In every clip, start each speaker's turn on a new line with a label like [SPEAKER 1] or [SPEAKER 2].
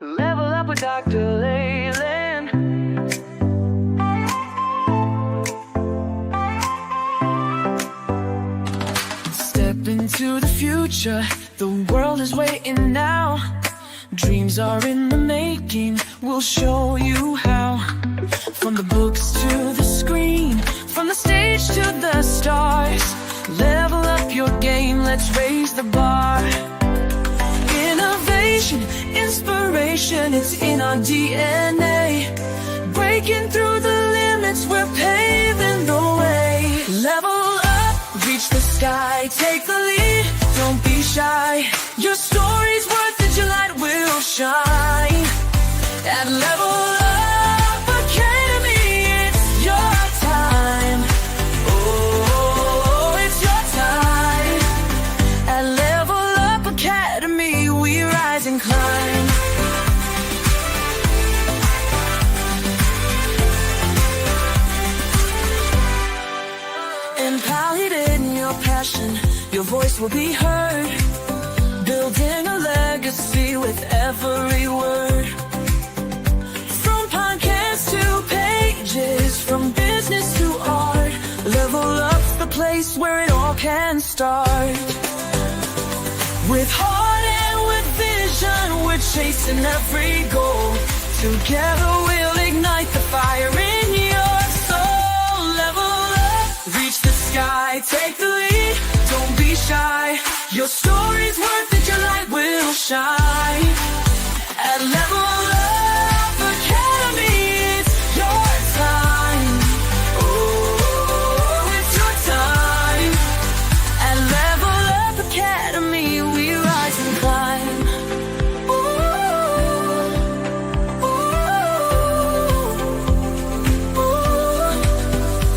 [SPEAKER 1] Level up with Dr. Leyland. Step into the future, the world is waiting now. Dreams are in the making, we'll show you how. From the books to the screen, from the stage to the stars. Level up your game, let's raise the bar. Innovation, inspiration, it's in our DNA. Breaking through the limits, we're paving the way. Level up, reach the sky, take the lead, don't be shy. Your story's worth it, your light will shine. At Level Up Academy, it's your time. Oh, it's your time. At Level Up Academy, we rise and climb. Empowered in your passion, your voice will be heard. Building a legacy with every word. From podcasts to pages, from business to art. Level Up's the place where it all can start. With heart and with vision, we're chasing every goal. Together we'll ignite the fire in your soul. Level up, reach the sky, take the lead, don't be shy. Your story's worth it, your light will shine. At Level Up Academy, it's your time. Oh, it's your time. At Level Up Academy, we rise and climb.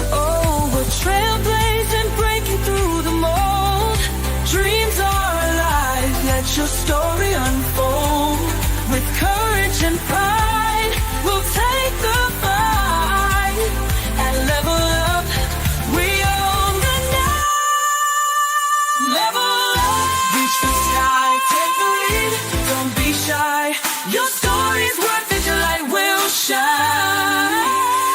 [SPEAKER 1] Oh, we're trailblazing, breaking through the mold. Dreams are alive, let your story unfold. With courage and pride, we'll take the fight. At Level Up, we own the night. Level up, reach the sky, take the lead, don't be shy. Your story's worth it, your light will shine.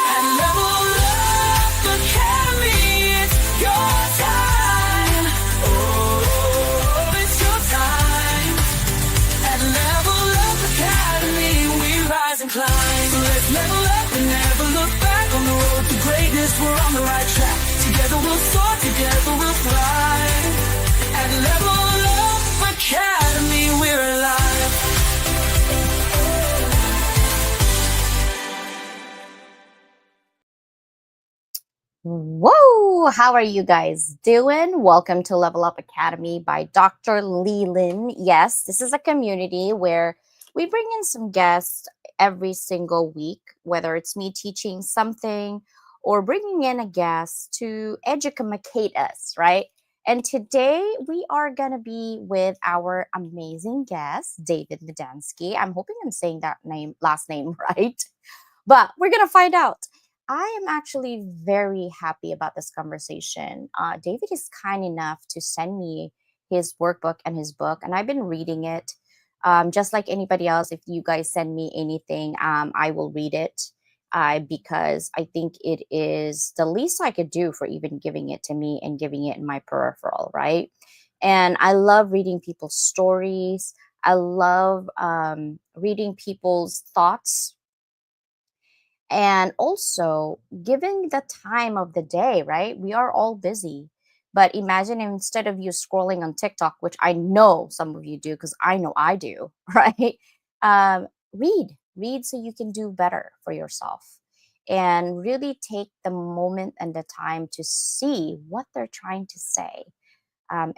[SPEAKER 1] At Level Up Academy, it's your time. Oh, it's your time. At Level Up Academy, we rise and climb. So let's level up and never look back. On the road to greatness, we're on the right track. Together we'll soar, together we'll thrive. At Level Up Academy, we're alive.
[SPEAKER 2] Whoa! How are you guys doing? Welcome to Level Up Academy by Dr. Leland. Yes, this is a community where we bring in some guests every single week, whether it's me teaching something or bringing in a guest to educate us, right? And today we are going to be with our amazing guest, David Medansky. I'm hoping I'm saying that last name right, but we're going to find out. I am actually very happy about this conversation. David is kind enough to send me his workbook and his book, and I've been reading it. Just like anybody else, if you guys send me anything, I will read it because I think it is the least I could do for even giving it to me and giving it in my peripheral, right? And I love reading people's stories. I love reading people's thoughts and also, given the time of the day, right? We are all busy. But imagine instead of you scrolling on TikTok, which I know some of you do, because I know I do, right? Read so you can do better for yourself and really take the moment and the time to see what they're trying to say.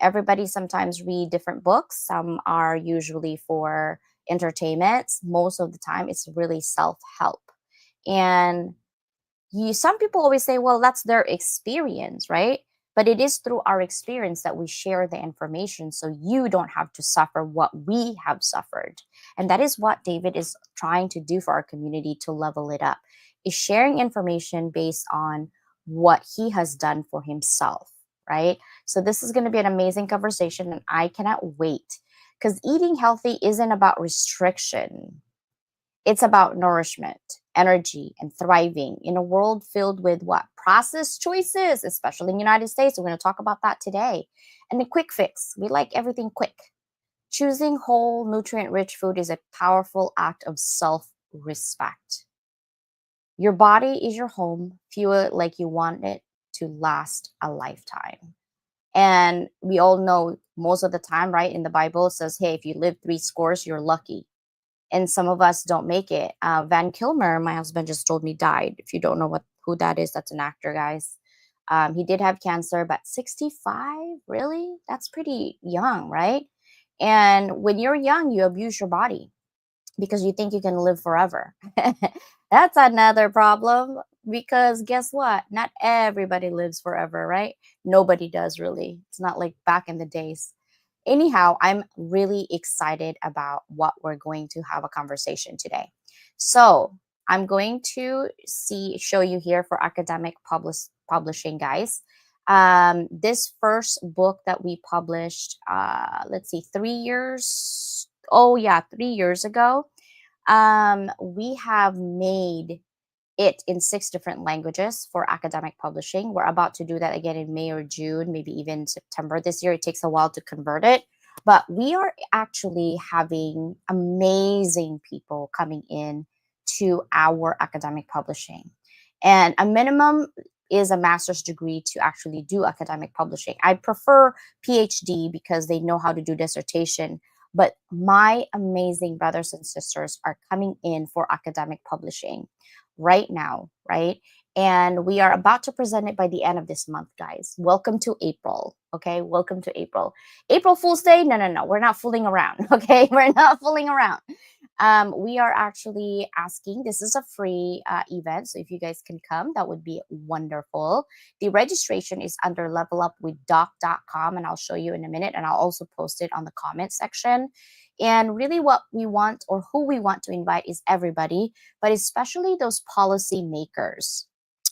[SPEAKER 2] Everybody sometimes read different books. Some are usually for entertainment. Most of the time, it's really self-help. And some people always say, well, that's their experience, right? But it is through our experience that we share the information so you don't have to suffer what we have suffered. And that is what David is trying to do for our community to level it up, is sharing information based on what he has done for himself, right? So this is going to be an amazing conversation and I cannot wait because eating healthy isn't about restriction. It's about nourishment, energy, and thriving in a world filled with what? Processed choices, especially in the United States. We're going to talk about that today. And the quick fix. We like everything quick. Choosing whole, nutrient rich food is a powerful act of self respect. Your body is your home. Fuel it like you want it to last a lifetime. And we all know most of the time, right? In the Bible, it says, hey, if you live three scores, you're lucky. And some of us don't make it. Van Kilmer, my husband just told me, died. If you don't know who that is, that's an actor, guys. He did have cancer, but 65, really? That's pretty young, right? And when you're young, you abuse your body because you think you can live forever. That's another problem because guess what? Not everybody lives forever, right? Nobody does really. It's not like back in the days. Anyhow, I'm really excited about what we're going to have a conversation today. So, I'm going to show you here for academic publishing, guys. This first book that we published, let's see, 3 years. Oh yeah, 3 years ago. We have made it in six different languages for academic publishing. We're about to do that again in May or June, maybe even September this year. It takes a while to convert it. But we are actually having amazing people coming in to our academic publishing. And a minimum is a master's degree to actually do academic publishing. I prefer PhD because they know how to do dissertation. But my amazing brothers and sisters are coming in for academic publishing right now, right? And we are about to present it by the end of this month, guys. Welcome to April. Okay. Welcome to April. April Fool's Day. No, no, no. We're not fooling around. Okay. We're not fooling around. We are actually asking, this is a free event. So if you guys can come, that would be wonderful. The registration is under levelupwithdoc.com, and I'll show you in a minute. And I'll also post it on the comment section. And really, what we want or who we want to invite is everybody, but especially those policy makers,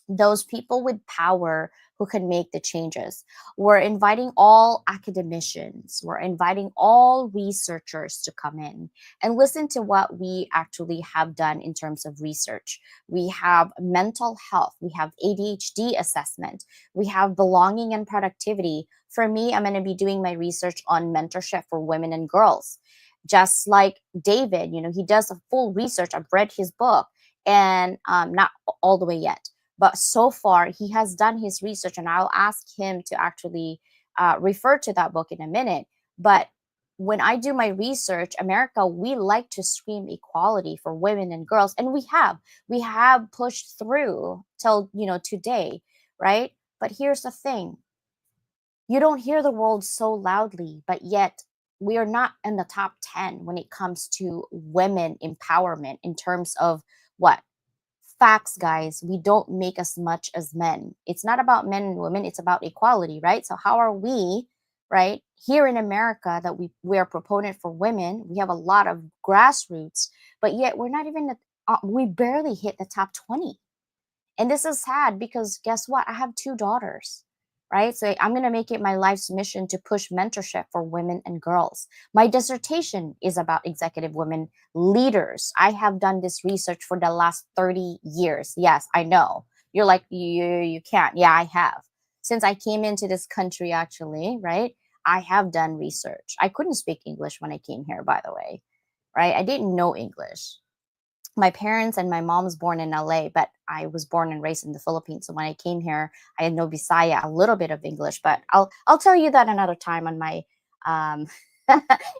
[SPEAKER 2] those people with power who can make the changes. We're inviting all academicians, we're inviting all researchers to come in and listen to what we actually have done in terms of research. We have mental health, we have ADHD assessment, we have belonging and productivity. For me, I'm going to be doing my research on mentorship for women and girls. Just like David, he does a full research. I've read his book and not all the way yet. But so far, he has done his research, and I'll ask him to actually refer to that book in a minute. But when I do my research, America, we like to scream equality for women and girls, and we have pushed through till today, right? But here's the thing: you don't hear the world so loudly, but yet we are not in the top 10 when it comes to women empowerment in terms of what facts, guys. We don't make as much as men. It's not about men and women, it's about equality, right? So how are we, right, here in America, that we are proponent for women? We have a lot of grassroots, but yet we're not even we barely hit the top 20. And this is sad because guess what? I have two daughters, right? So I'm going to make it my life's mission to push mentorship for women and girls. My dissertation is about executive women leaders. I have done this research for the last 30 years. Yes, I know. You're like, you can't. Yeah, I have. Since I came into this country, actually, right? I have done research. I couldn't speak English when I came here, by the way, right? I didn't know English. My parents and my mom's born in LA, but I was born and raised in the Philippines. So when I came here, I had no Bisaya, a little bit of English, but I'll tell you that another time on my um,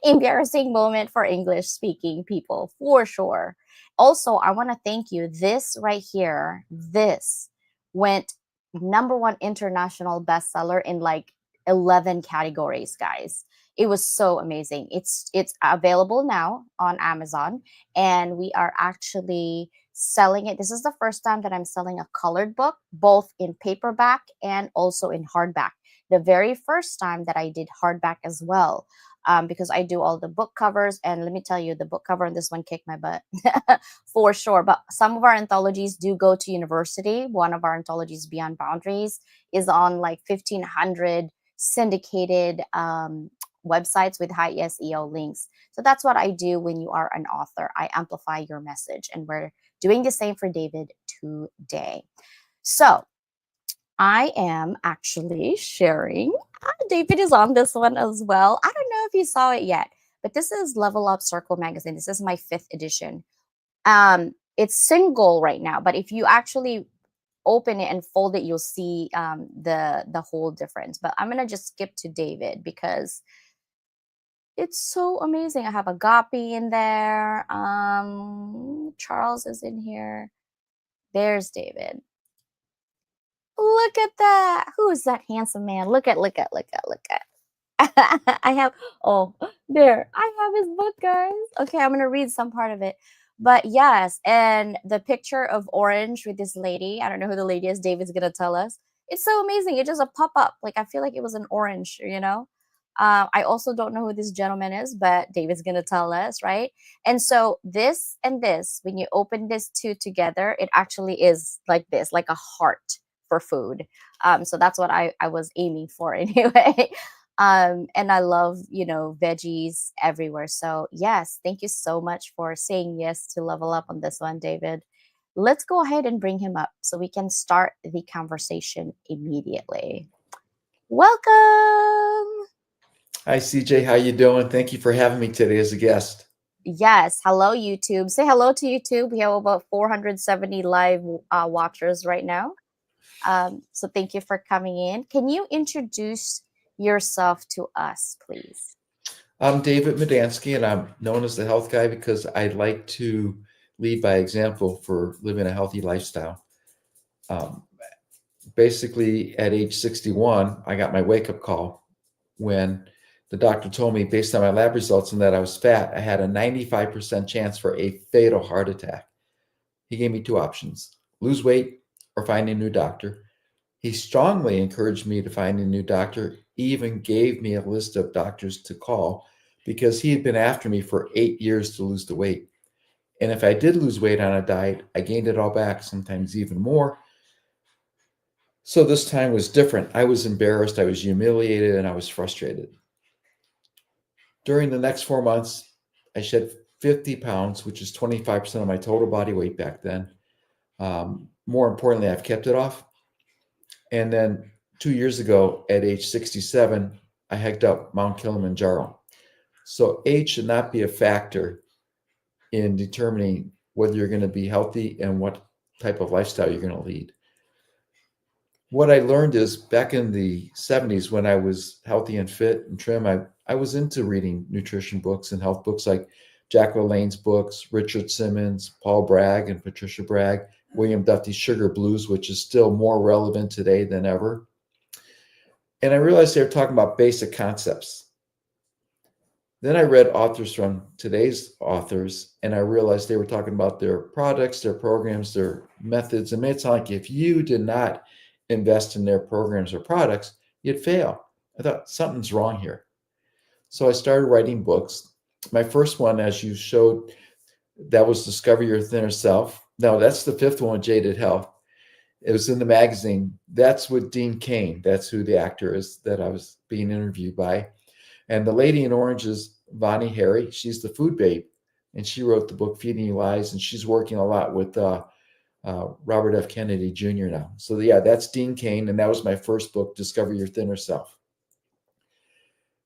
[SPEAKER 2] embarrassing moment for English speaking people, for sure. Also, I want to thank you. This right here, this went number one international bestseller in like 11 categories, guys. It was so amazing. It's available now on Amazon, and we are actually selling it. This is the first time that I'm selling a colored book, both in paperback and also in hardback. The very first time that I did hardback as well, because I do all the book covers. And let me tell you, the book cover on this one kicked my butt for sure. But some of our anthologies do go to university. One of our anthologies, Beyond Boundaries, is on like 1,500 syndicated websites with high SEO links. So that's what I do when you are an author. I amplify your message, and we're doing the same for David today. So I am actually sharing. David is on this one as well. I don't know if you saw it yet, but this is Level Up Circle magazine. This is my fifth edition. It's single right now, but if you actually open it and fold it, you'll see the whole difference. But I'm gonna just skip to David because it's so amazing. I have Agape in there. Charles is in here. There's David. Look at that. Who is that handsome man? Look at. I have, oh, there. I have his book, guys. Okay, I'm gonna read some part of it. But yes, and the picture of Orange with this lady. I don't know who the lady is. David's gonna tell us. It's so amazing. It's just a pop up. Like I feel like it was an orange, you know. I also don't know who this gentleman is, but David's gonna tell us, right? And so this and this, when you open this two together, it actually is like this, like a heart for food. So that's what I was aiming for anyway. And I love, veggies everywhere. So yes, thank you so much for saying yes to level up on this one, David. Let's go ahead and bring him up so we can start the conversation immediately. Welcome.
[SPEAKER 3] Hi, CJ. How you doing? Thank you for having me today as a guest.
[SPEAKER 2] Yes, hello YouTube. Say hello to YouTube. We have about 470 live watchers right now. So thank you for coming in. Can you introduce yourself to us, please?
[SPEAKER 3] I'm David Medansky, and I'm known as the health guy because I like to lead by example for living a healthy lifestyle. Um, Basically, at age 61, I got my wake-up call when the doctor told me, based on my lab results and that I was fat, I had a 95% chance for a fatal heart attack. He gave me two options: lose weight or find a new doctor. He strongly encouraged me to find a new doctor, even gave me a list of doctors to call because he had been after me for 8 years to lose the weight. And if I did lose weight on a diet, I gained it all back, sometimes even more. So this time was different. I was embarrassed, I was humiliated, and I was frustrated. During the next 4 months, I shed 50 pounds, which is 25% of my total body weight back then. More importantly, I've kept it off. And then 2 years ago, at age 67, I hiked up Mount Kilimanjaro. So age should not be a factor in determining whether you're going to be healthy and what type of lifestyle you're going to lead. What I learned is back in the 70s, when I was healthy and fit and trim, I was into reading nutrition books and health books like Jack LaLanne's books, Richard Simmons, Paul Bragg and Patricia Bragg, William Duffy's Sugar Blues, which is still more relevant today than ever. And I realized they were talking about basic concepts. Then I read authors from today's authors, and I realized they were talking about their products, their programs, their methods. And it made it sound like if you did not invest in their programs or products, you'd fail. I thought something's wrong here. So I started writing books. My first one, as you showed, that was Discover Your Thinner Self. No, that's the fifth one, Jaded Health. It was in the magazine. That's with Dean Cain. That's who the actor is that I was being interviewed by. And the lady in orange is Vonnie Harry. She's the food babe. And she wrote the book Feeding You Lies. And she's working a lot with Robert F. Kennedy Jr. now. So yeah, that's Dean Cain. And that was my first book, Discover Your Thinner Self.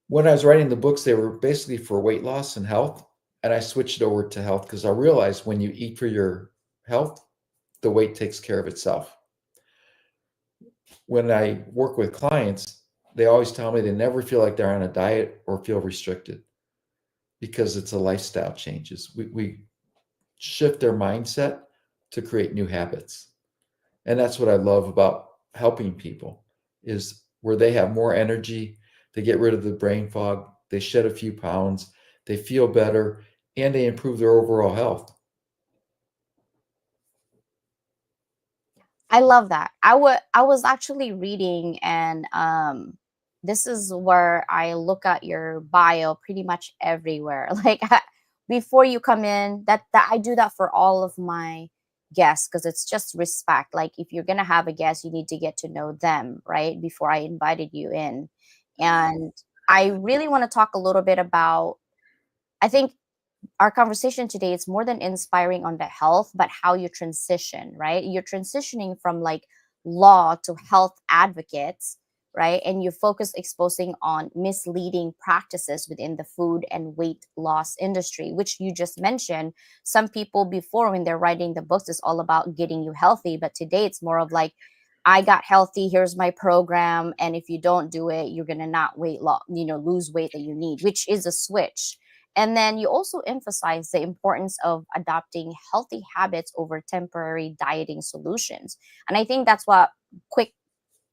[SPEAKER 3] When I was writing the books, they were basically for weight loss and health. And I switched over to health because I realized when you eat for your health, the weight takes care of itself. When I work with clients, they always tell me they never feel like they're on a diet or feel restricted because it's a lifestyle changes. We shift their mindset to create new habits. And that's what I love about helping people is where they have more energy, they get rid of the brain fog, they shed a few pounds, they feel better, and they improve their overall health.
[SPEAKER 2] I love that. I was actually reading, and this is where I look at your bio pretty much everywhere. Like before you come in, that I do that for all of my guests because it's just respect. Like if you're gonna have a guest, you need to get to know them, right? Before I invited you in. And I really want to talk a little bit about, I think our conversation today is more than inspiring on the health, but how you transition, right? You're transitioning from like law to health advocates, right? And you focus exposing on misleading practices within the food and weight loss industry, which you just mentioned. Some people before, when they're writing the books, it's all about getting you healthy, but today it's more of like, I got healthy, here's my program, and if you don't do it, you're gonna not weight loss, lose weight that you need, which is a switch. And then you also emphasize the importance of adopting healthy habits over temporary dieting solutions. And I think that's what quick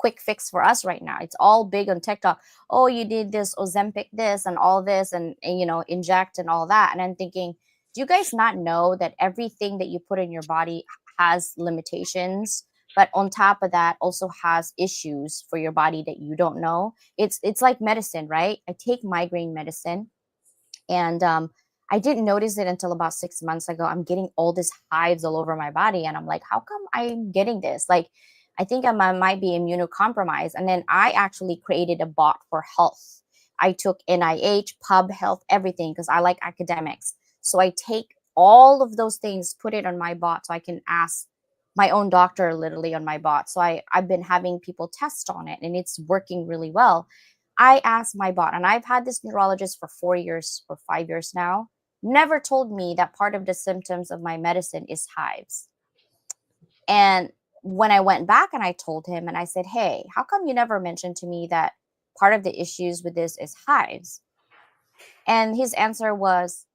[SPEAKER 2] quick fix for us right now. It's all big on TikTok. Oh, you did this Ozempic this and all this and inject and all that. And I'm thinking, do you guys not know that everything that you put in your body has limitations? But on top of that, also has issues for your body that you don't know. It's like medicine, right? I take migraine medicine, and I didn't notice it until about 6 months ago. I'm getting all these hives all over my body. And I'm like, how come I'm getting this? Like, I think I might be immunocompromised. And then I actually created a bot for health. I took NIH, Pub Health, everything, because I like academics. So I take all of those things, put it on my bot so I can ask my own doctor literally on my bot. So I've been having people test on it and it's working really well. I asked my bot, and I've had this neurologist for 4 years or 5 years now, never told me that part of the symptoms of my medicine is hives. And when I went back and I told him and I said, hey, how come you never mentioned to me that part of the issues with this is hives? And his answer was,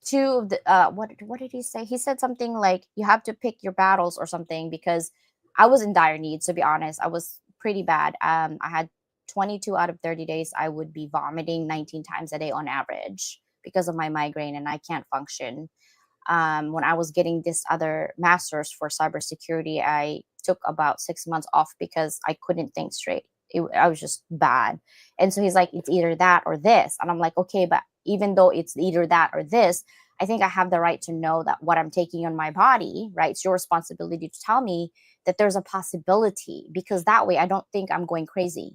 [SPEAKER 2] two of the what did he say? He said something like you have to pick your battles or something, because I was in dire need, to be honest. I was pretty bad. I had 22 out of 30 days I would be vomiting 19 times a day on average because of my migraine, and I can't function. When I was getting this other master's for cybersecurity, I took about 6 months off because I couldn't think straight. I was just bad. And so he's like, it's either that or this. And I'm like, okay, but even though it's either that or this, I think I have the right to know that what I'm taking on my body, right? It's your responsibility to tell me that there's a possibility, because that way I don't think I'm going crazy.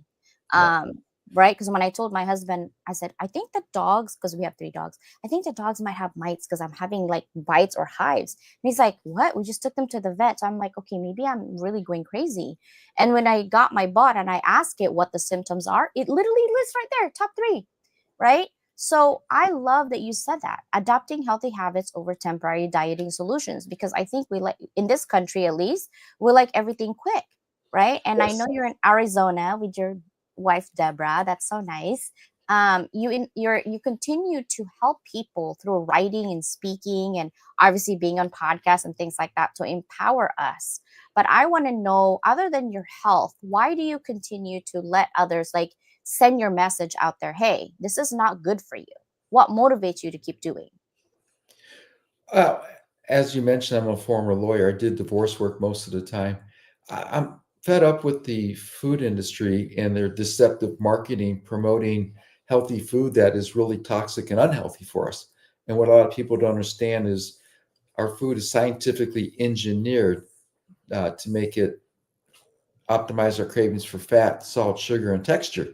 [SPEAKER 3] Yeah.
[SPEAKER 2] Right? Because when I told my husband, I said, I think the dogs, because we have 3 dogs, I think the dogs might have mites because I'm having like bites or hives. And he's like, what? We just took them to the vet. So I'm like, okay, maybe I'm really going crazy. And when I got my bot and I asked it what the symptoms are, it literally lists right there, top 3, right? So I love that you said that, adopting healthy habits over temporary dieting solutions, because I think we like, in this country at least, we like everything quick, right? And I know
[SPEAKER 3] Yes.
[SPEAKER 2] you're in Arizona with your wife Deborah. That's so nice. You continue to help people through writing and speaking, and obviously being on podcasts and things like that to empower us. But I want to know, other than your health, why do you continue to let others like send your message out there? Hey, this is not good for you. What motivates you to keep doing?
[SPEAKER 3] Well, as you mentioned, I'm a former lawyer. I did divorce work most of the time. I'm fed up with the food industry and their deceptive marketing promoting healthy food that is really toxic and unhealthy for us. And what a lot of people don't understand is our food is scientifically engineered to make it optimize our cravings for fat, salt, sugar, and texture.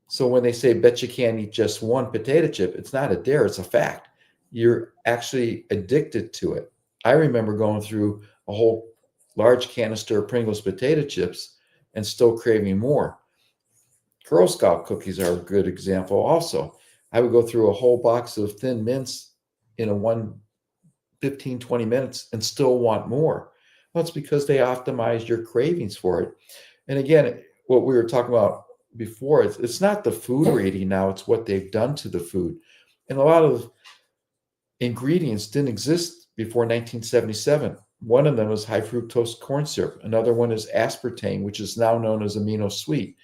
[SPEAKER 3] So when they say, bet you can't eat just one potato chip, it's not a dare, it's a fact. You're actually addicted to it. I remember going through a whole large canister of Pringles potato chips and still craving more. Girl Scout cookies are a good example also. I would go through a whole box of Thin Mints in a 20 minutes and still want more. Well, it's because they optimize your cravings for it. And again, what we were talking about before, it's not the food we're eating now, it's what they've done to the food. And a lot of ingredients didn't exist before 1977. One of them was high fructose corn syrup. Another one is aspartame, which is now known as amino sweet.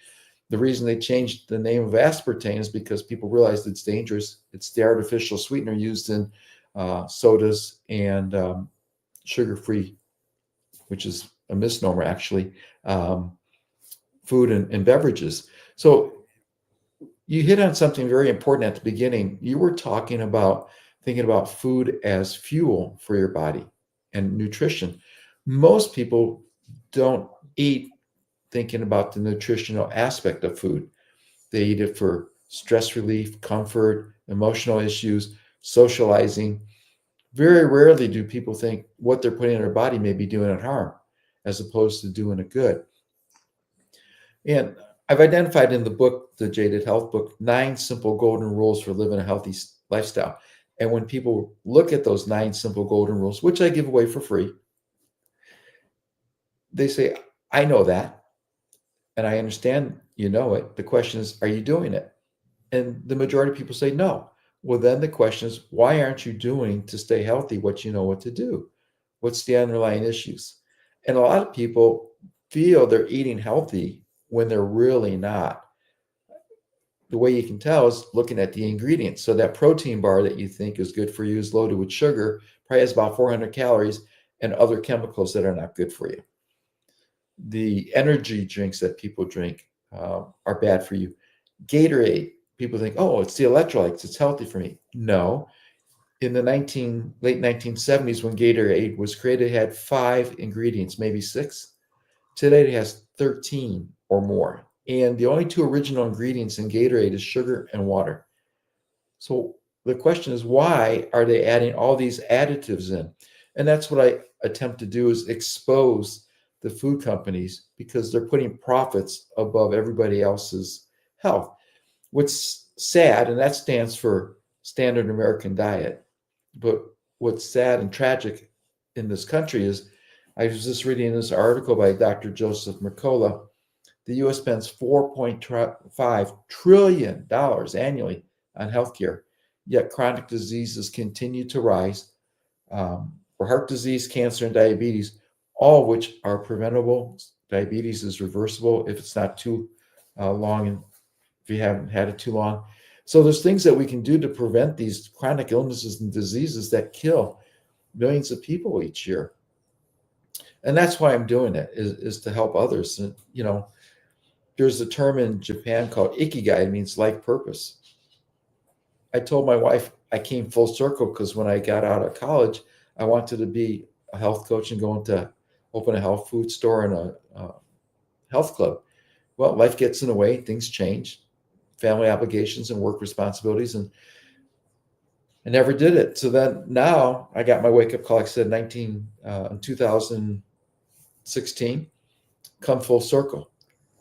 [SPEAKER 3] The reason they changed the name of aspartame is because people realized it's dangerous. It's the artificial sweetener used in sodas and sugar-free, which is a misnomer actually, food and beverages. So you hit on something very important at the beginning. You were talking about thinking about food as fuel for your body and nutrition. Most people don't eat thinking about the nutritional aspect of food. They eat it for stress relief, comfort, emotional issues, socializing. Very rarely do people think what they're putting in their body may be doing it harm as opposed to doing it good. And I've identified in the book, the Jaded Health book, 9 simple golden rules for living a healthy lifestyle. And when people look at those 9 simple golden rules, which I give away for free, they say, I know that. And I understand you know it. The question is, are you doing it? And the majority of people say no. Well, then the question is, why aren't you doing to stay healthy what you know what to do? What's the underlying issues? And a lot of people feel they're eating healthy when they're really not. The way you can tell is looking at the ingredients. So that protein bar that you think is good for you is loaded with sugar, probably has about 400 calories and other chemicals that are not good for you. The energy drinks that people drink are bad for you. Gatorade, people think, oh, it's the electrolytes, it's healthy for me. No. In the late 1970s, when Gatorade was created, it had 5 ingredients, maybe 6. Today it has 13 or more. And the only 2 original ingredients in Gatorade is sugar and water. So the question is, why are they adding all these additives in? And that's what I attempt to do, is expose the food companies, because they're putting profits above everybody else's health. What's sad, and that stands for Standard American Diet, but what's sad and tragic in this country is, I was just reading this article by Dr. Joseph Mercola. The U.S. spends $4.5 trillion annually on healthcare, yet chronic diseases continue to rise, for heart disease, cancer, and diabetes, all which are preventable. Diabetes is reversible if it's not too long, and if you haven't had it too long. So there's things that we can do to prevent these chronic illnesses and diseases that kill millions of people each year. And that's why I'm doing it, is to help others. And, there's a term in Japan called ikigai. It means life purpose. I told my wife I came full circle, because when I got out of college, I wanted to be a health coach and go into open a health food store and a health club. Well, life gets in the way, things change, family obligations and work responsibilities, and I never did it. So then now I got my wake up call, like I said, in 2016, come full circle.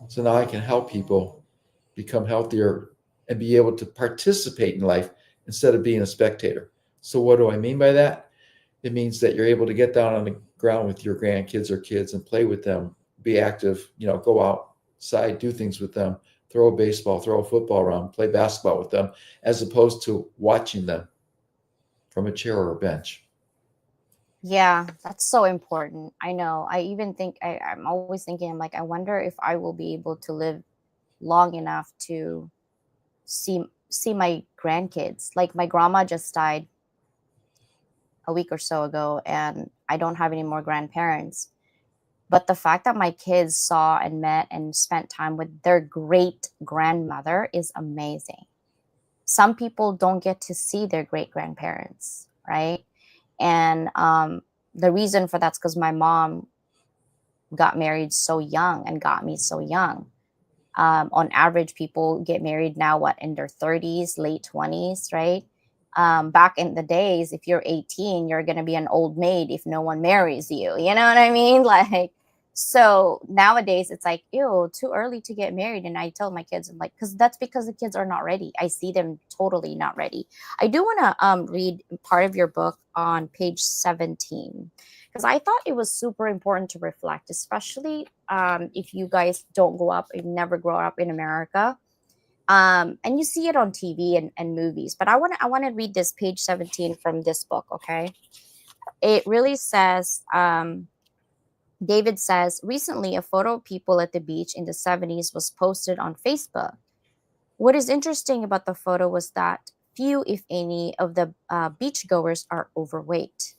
[SPEAKER 3] So now I can help people become healthier and be able to participate in life instead of being a spectator. So what do I mean by that? It means that you're able to get down on the ground with your grandkids or kids and play with them, be active, go outside, do things with them, throw a baseball, throw a football around, play basketball with them, as opposed to watching them from a chair or a bench.
[SPEAKER 2] Yeah, that's so important. I know. I even think I'm always thinking, I'm like, I wonder if I will be able to live long enough to see my grandkids. Like, my grandma just died a week or so ago, and I don't have any more grandparents. But the fact that my kids saw and met and spent time with their great grandmother is amazing. Some people don't get to see their great grandparents, right? And the reason for that's because my mom got married so young and got me so young. On average, people get married now, what, in their 30s, late 20s, right? Back in the days, if you're 18, you're going to be an old maid if no one marries you. You know what I mean? Like, so nowadays it's like, ew, too early to get married. And I tell my kids, I'm like, because the kids are not ready. I see them totally not ready. I do want to read part of your book on page 17, because I thought it was super important to reflect, especially if you guys don't grow up, you never grow up in America. And you see it on TV and movies. But I want to read this page 17 from this book, okay? It really says, David says, recently a photo of people at the beach in the 70s was posted on Facebook. What is interesting about the photo was that few, if any, of the beachgoers are overweight.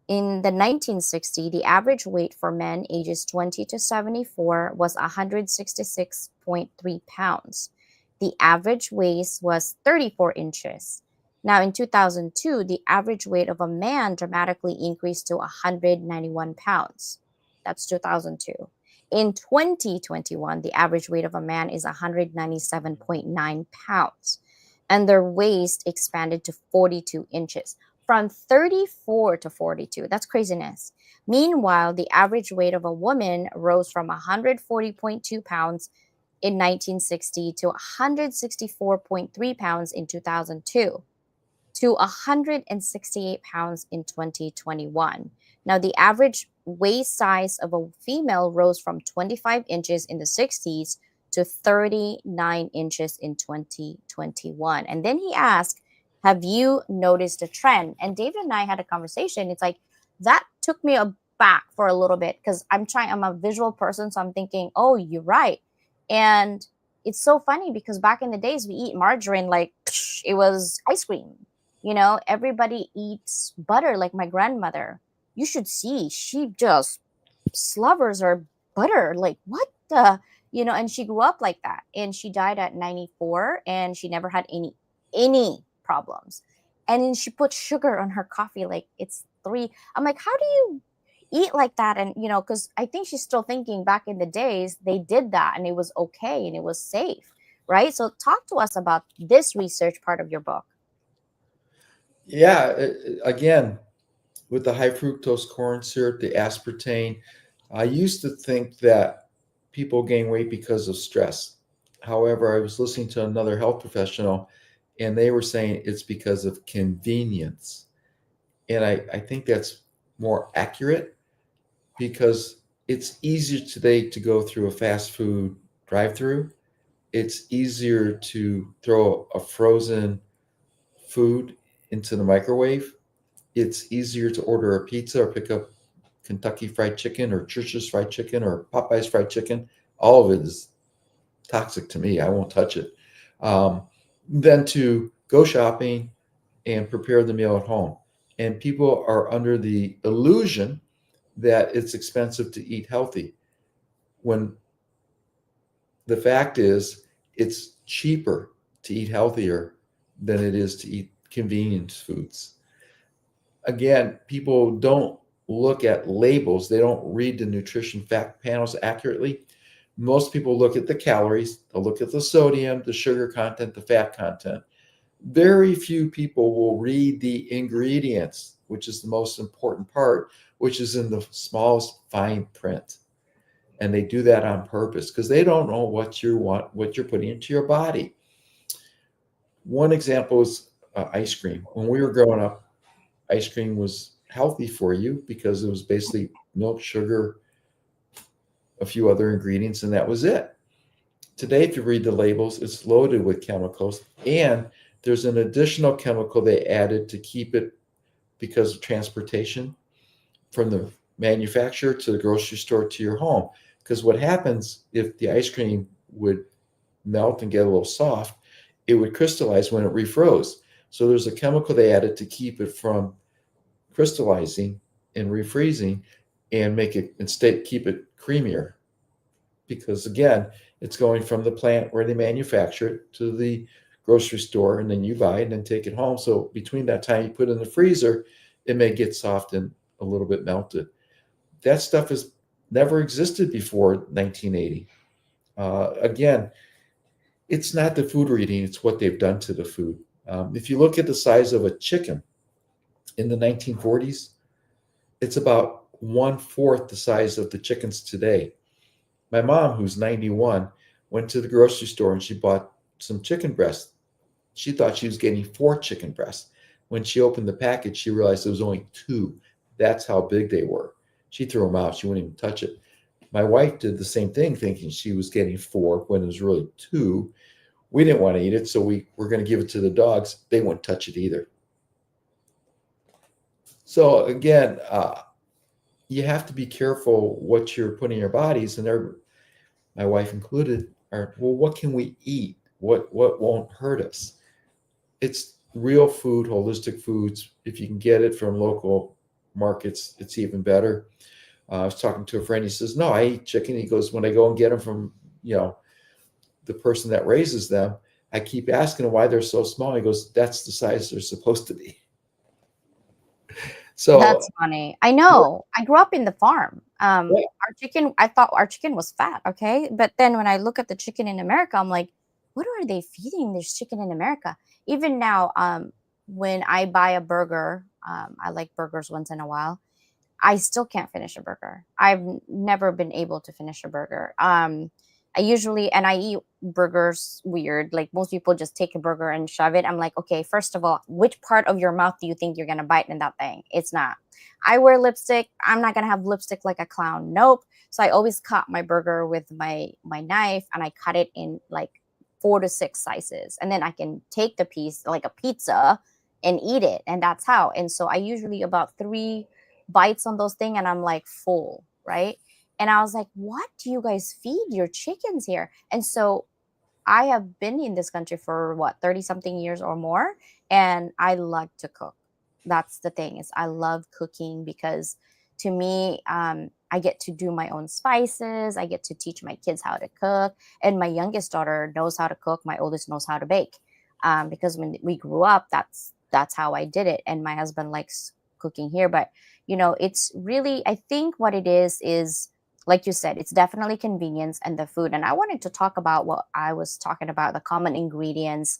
[SPEAKER 2] In the 1960s, the average weight for men ages 20 to 74 was 166.3 pounds. The average waist was 34 inches. Now, in 2002, the average weight of a man dramatically increased to 191 pounds. That's 2002. In 2021, the average weight of a man is 197.9 pounds, and their waist expanded to 42 inches from 34 to 42. That's craziness. Meanwhile, the average weight of a woman rose from 140.2 pounds in 1960 to 164.3 pounds in 2002 to 168 pounds in 2021. Now, the average waist size of a female rose from 25 inches in the 60s to 39 inches in 2021. And then he asked, have you noticed a trend? And David and I had a conversation. It's like that took me aback for a little bit because I'm a visual person. So I'm thinking, oh, you're right. And it's so funny because back in the days, we eat margarine like it was ice cream. Everybody eats butter like my grandmother. You should see, she just slavers her butter. Like, what the? And she grew up like that. And she died at 94 and she never had any problems. And then she put sugar on her coffee like it's 3. I'm like, how do you eat like that? And, because I think she's still thinking back in the days, they did that and it was okay and it was safe, right? So talk to us about this research part of your book.
[SPEAKER 3] Yeah, again, with the high fructose corn syrup, the aspartame, I used to think that people gain weight because of stress. However, I was listening to another health professional and they were saying it's because of convenience. And I think that's more accurate because it's easier today to go through a fast food drive-through. It's easier to throw a frozen food into the microwave. It's easier to order a pizza or pick up Kentucky Fried Chicken or Church's Fried Chicken or Popeye's Fried Chicken. All of it is toxic to me. I won't touch it. Than to go shopping and prepare the meal at home. And people are under the illusion that it's expensive to eat healthy, when the fact is it's cheaper to eat healthier than it is to eat convenience foods. Again, people don't look at labels. They don't read the nutrition fact panels accurately. Most people look at the calories, they'll look at the sodium, the sugar content, the fat content. Very few people will read the ingredients, which is the most important part, which is in the smallest fine print. And they do that on purpose because they don't know what you're putting into your body. One example is ice cream. When we were growing up, ice cream was healthy for you because it was basically milk, sugar, a few other ingredients, and that was it. Today, if you read the labels, it's loaded with chemicals, and there's an additional chemical they added to keep it because of transportation from the manufacturer to the grocery store to your home. Because what happens if the ice cream would melt and get a little soft, it would crystallize when it refroze. So there's a chemical they added to keep it from crystallizing and refreezing and keep it creamier. Because again, it's going from the plant where they manufacture it to the grocery store, and then you buy it and then take it home. So between that time you put it in the freezer, it may get soft and a little bit melted. That stuff has never existed before 1980. Again, it's not the food we're eating, it's what they've done to the food. If you look at the size of a chicken in the 1940s, it's about 1/4 the size of the chickens today. My mom, who's 91, went to the grocery store and she bought some chicken breasts. She thought she was getting 4 chicken breasts. When she opened the package, she realized it was only 2. That's how big they were. She threw them out. She wouldn't even touch it. My wife did the same thing, thinking she was getting 4 when it was really 2. We didn't want to eat it, so we were going to give it to the dogs. They wouldn't touch it either. So again, you have to be careful what you're putting in your bodies, and my wife included, are, well, what can we eat? What won't hurt us? It's real food, holistic foods. If you can get it from local markets, it's even better. I was talking to a friend. He says, "No, I eat chicken." He goes, "When I go and get them from, the person that raises them, I keep asking them why they're so small." He goes, "That's the size they're supposed to be." So
[SPEAKER 2] That's funny. I know. I grew up in the farm.
[SPEAKER 3] yeah,
[SPEAKER 2] Our chicken, I thought our chicken was fat, okay? But then when I look at the chicken in America, I'm like, what are they feeding this chicken in America? Even now, when I buy a burger, I like burgers once in a while. I still can't finish a burger. Never been able to finish a burger. I usually, and I eat burgers weird. Like most people just take a burger and shove it. I'm like, okay, first of all, which part of your mouth do you think you're gonna bite in that thing? It's not. I wear lipstick. I'm not gonna have lipstick like a clown. Nope. So I always cut my burger with my knife, and I cut it in like 4 to 6 slices, and then I can take the piece like a pizza and eat it, and that's how. And so I usually about 3 bites on those things and I'm like full, right? And I was like, what do you guys feed your chickens here? And so I have been in this country for what, 30 something years or more, and I love to cook. That's the thing, is I love cooking because to me, I get to do my own spices. I get to teach my kids how to cook, and my youngest daughter knows how to cook. My oldest knows how to bake, because when we grew up, that's how I did it. And my husband likes cooking here, but it's really, I think what it is like you said, it's definitely convenience and the food. And I wanted to talk about what I was talking about, the common ingredients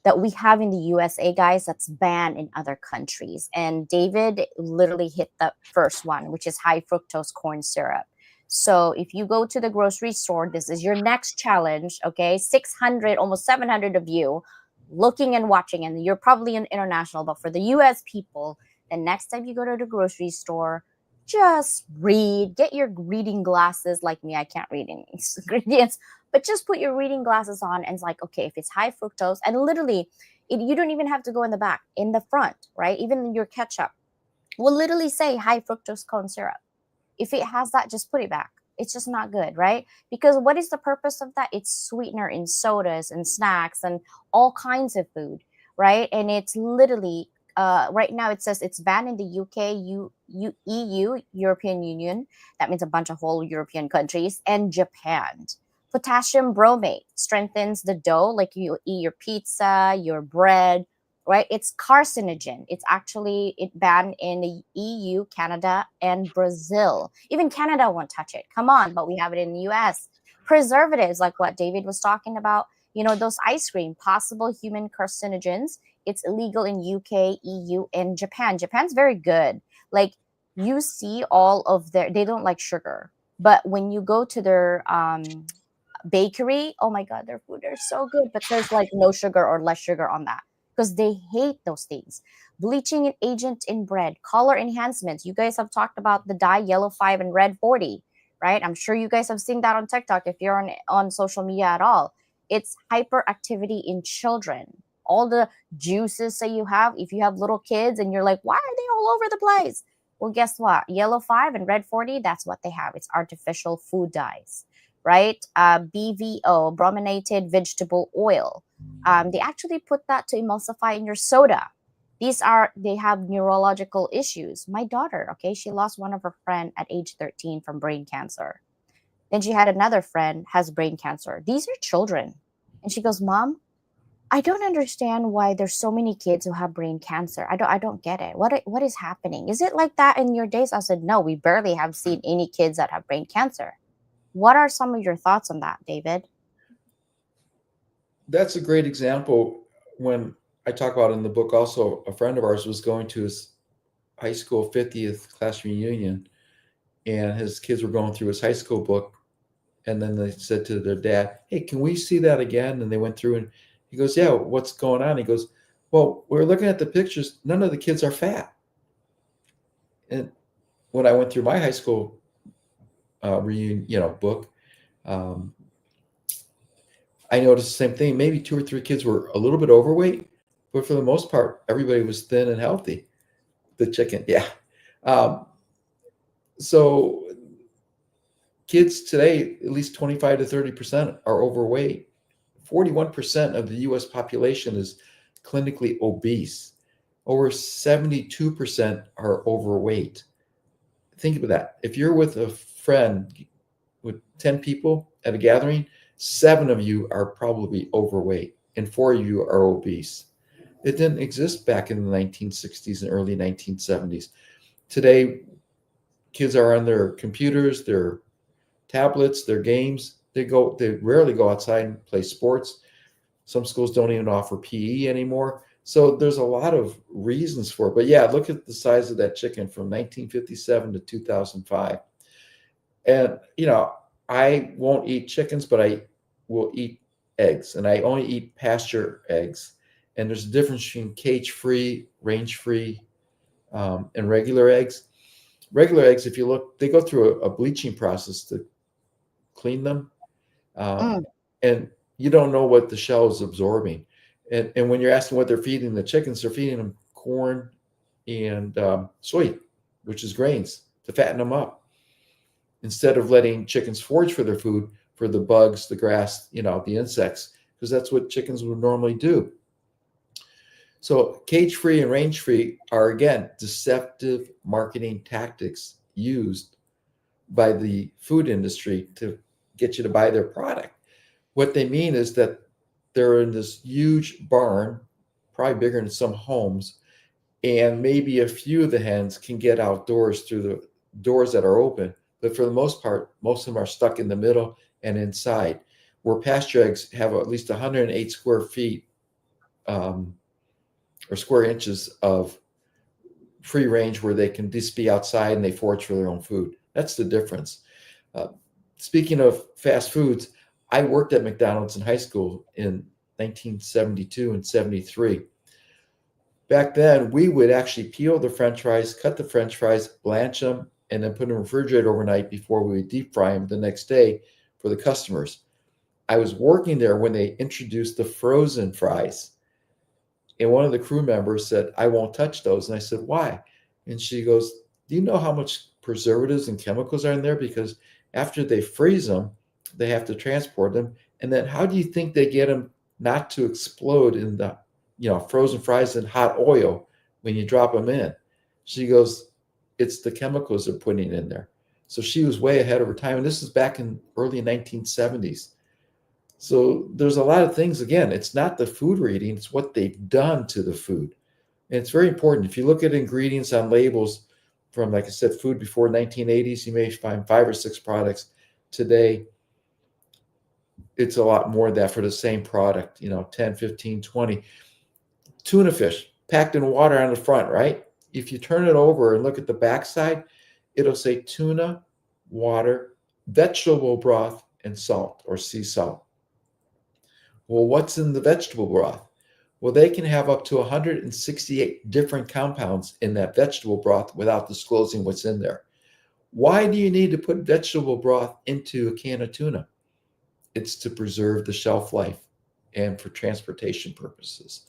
[SPEAKER 2] that we have in the USA, guys, that's banned in other countries. And David literally hit the first one, which is high fructose corn syrup. So if you go to the grocery store, this is your next challenge, okay? 600, almost 700 of you looking and watching, and you're probably an international, but for the US people, the next time you go to the grocery store, just read, get your reading glasses. Like me, I can't read any ingredients, but just put your reading glasses on, and it's like, okay, if it's high fructose, and literally, you don't even have to go in the back, in the front, right? Even your ketchup will literally say high fructose corn syrup. If it has that, just put it back. It's just not good, right? Because what is the purpose of that? It's sweetener in sodas and snacks and all kinds of food, right? And it's literally, right now it says it's banned in the UK, EU, European Union. That means a bunch of whole European countries, and Japan. Potassium bromate strengthens the dough, like you eat your pizza, your bread, right? It's carcinogen. It's actually it banned in the EU, Canada, and Brazil. Even Canada won't touch it. Come on, but we have it in the US. Preservatives, like what David was talking about, those ice cream, possible human carcinogens. It's illegal in UK, EU, and Japan. Japan's very good. Like you see all of they don't like sugar. But when you go to their bakery, oh my god, their food is so good, but there's like no sugar or less sugar on that because they hate those things. Bleaching agent in bread, color enhancements. You guys have talked about the dye yellow 5 and red 40, right? I'm sure you guys have seen that on TikTok if you're on social media at all. It's hyperactivity in children. All the juices that you have, if you have little kids and you're like, why are they all over the place? Well, guess what? Yellow 5 and red 40, that's what they have. It's artificial food dyes, right? BVO, brominated vegetable oil. They actually put that to emulsify in your soda. They have neurological issues. My daughter, okay, she lost one of her friend at age 13 from brain cancer. Then she had another friend has brain cancer. These are children. And she goes, Mom, I don't understand why there's so many kids who have brain cancer. I don't get it. What is happening? Is it like that in your days? I said, no, we barely have seen any kids that have brain cancer. What are some of your thoughts on that, David?
[SPEAKER 3] that's a great example. When I talk about in the book, also a friend of ours was going to his high school 50th class reunion, and his kids were going through his high school book, and then they said to their dad, hey, can we see that again? And they went through, and he goes, yeah, what's going on? He goes, well, we're looking at the pictures, none of the kids are fat. And when I went through my high school reunion, book, um, I noticed the same thing. Maybe 2 or 3 kids were a little bit overweight, but for the most part, everybody was thin and healthy. The chicken, yeah. Um, so kids today, at least 25 to 30% are overweight. 41% of the US population is clinically obese. Over 72% are overweight. Think about that. If you're with a friend with 10 people at a gathering, 7 of you are probably overweight and 4 of you are obese. It didn't exist back in the 1960s and early 1970s. Today, kids are on their computers, their tablets, their games. They rarely go outside and play sports. Some schools don't even offer PE anymore. So there's a lot of reasons for it. But yeah, look at the size of that chicken from 1957 to 2005. And, I won't eat chickens, but I will eat eggs. And I only eat pasture eggs. And there's a difference between cage free, range free, and regular eggs. Regular eggs, if you look, they go through a bleaching process to clean them. Um,
[SPEAKER 2] Mm,
[SPEAKER 3] and you don't know what the shell is absorbing. And when you're asking what they're feeding the chickens, they're feeding them corn and soy, which is grains, to fatten them up. Instead of letting chickens forage for their food, for the bugs, the grass, the insects, because that's what chickens would normally do. So cage free and range free are, again, deceptive marketing tactics used by the food industry to get you to buy their product. What they mean is that they're in this huge barn, probably bigger than some homes, and maybe a few of the hens can get outdoors through the doors that are open. But for the most part, most of them are stuck in the middle and inside, where pasture eggs have at least 108 square feet, um, or square inches of free range where they can just be outside and they forage for their own food. That's the difference. Uh, Speaking of fast foods, I worked at McDonald's in high school in 1972 and 73. Back then, we would actually peel the French fries, cut the French fries, blanch them, and then put them in the refrigerator overnight before we would deep fry them the next day for the customers. I was working there when they introduced the frozen fries. And one of the crew members said, I won't touch those. And I said, why? And she goes, do you know how much preservatives and chemicals are in there? Because after they freeze them, they have to transport them. And then how do you think they get them not to explode in the, frozen fries in hot oil when you drop them in? She goes, it's the chemicals they're putting in there. So she was way ahead of her time. And this is back in early 1970s. So there's a lot of things. Again, it's not the food we're eating, it's what they've done to the food. And it's very important. If you look at ingredients on labels from, like I said, food before 1980s, you may find 5 or 6 products. Today, it's a lot more than that for the same product, 10, 15, 20. Tuna fish packed in water on the front, right? If you turn it over and look at the backside, it'll say tuna, water, vegetable broth, and salt or sea salt. Well, what's in the vegetable broth? Well, they can have up to 168 different compounds in that vegetable broth without disclosing what's in there. Why do you need to put vegetable broth into a can of tuna? It's to preserve the shelf life and for transportation purposes.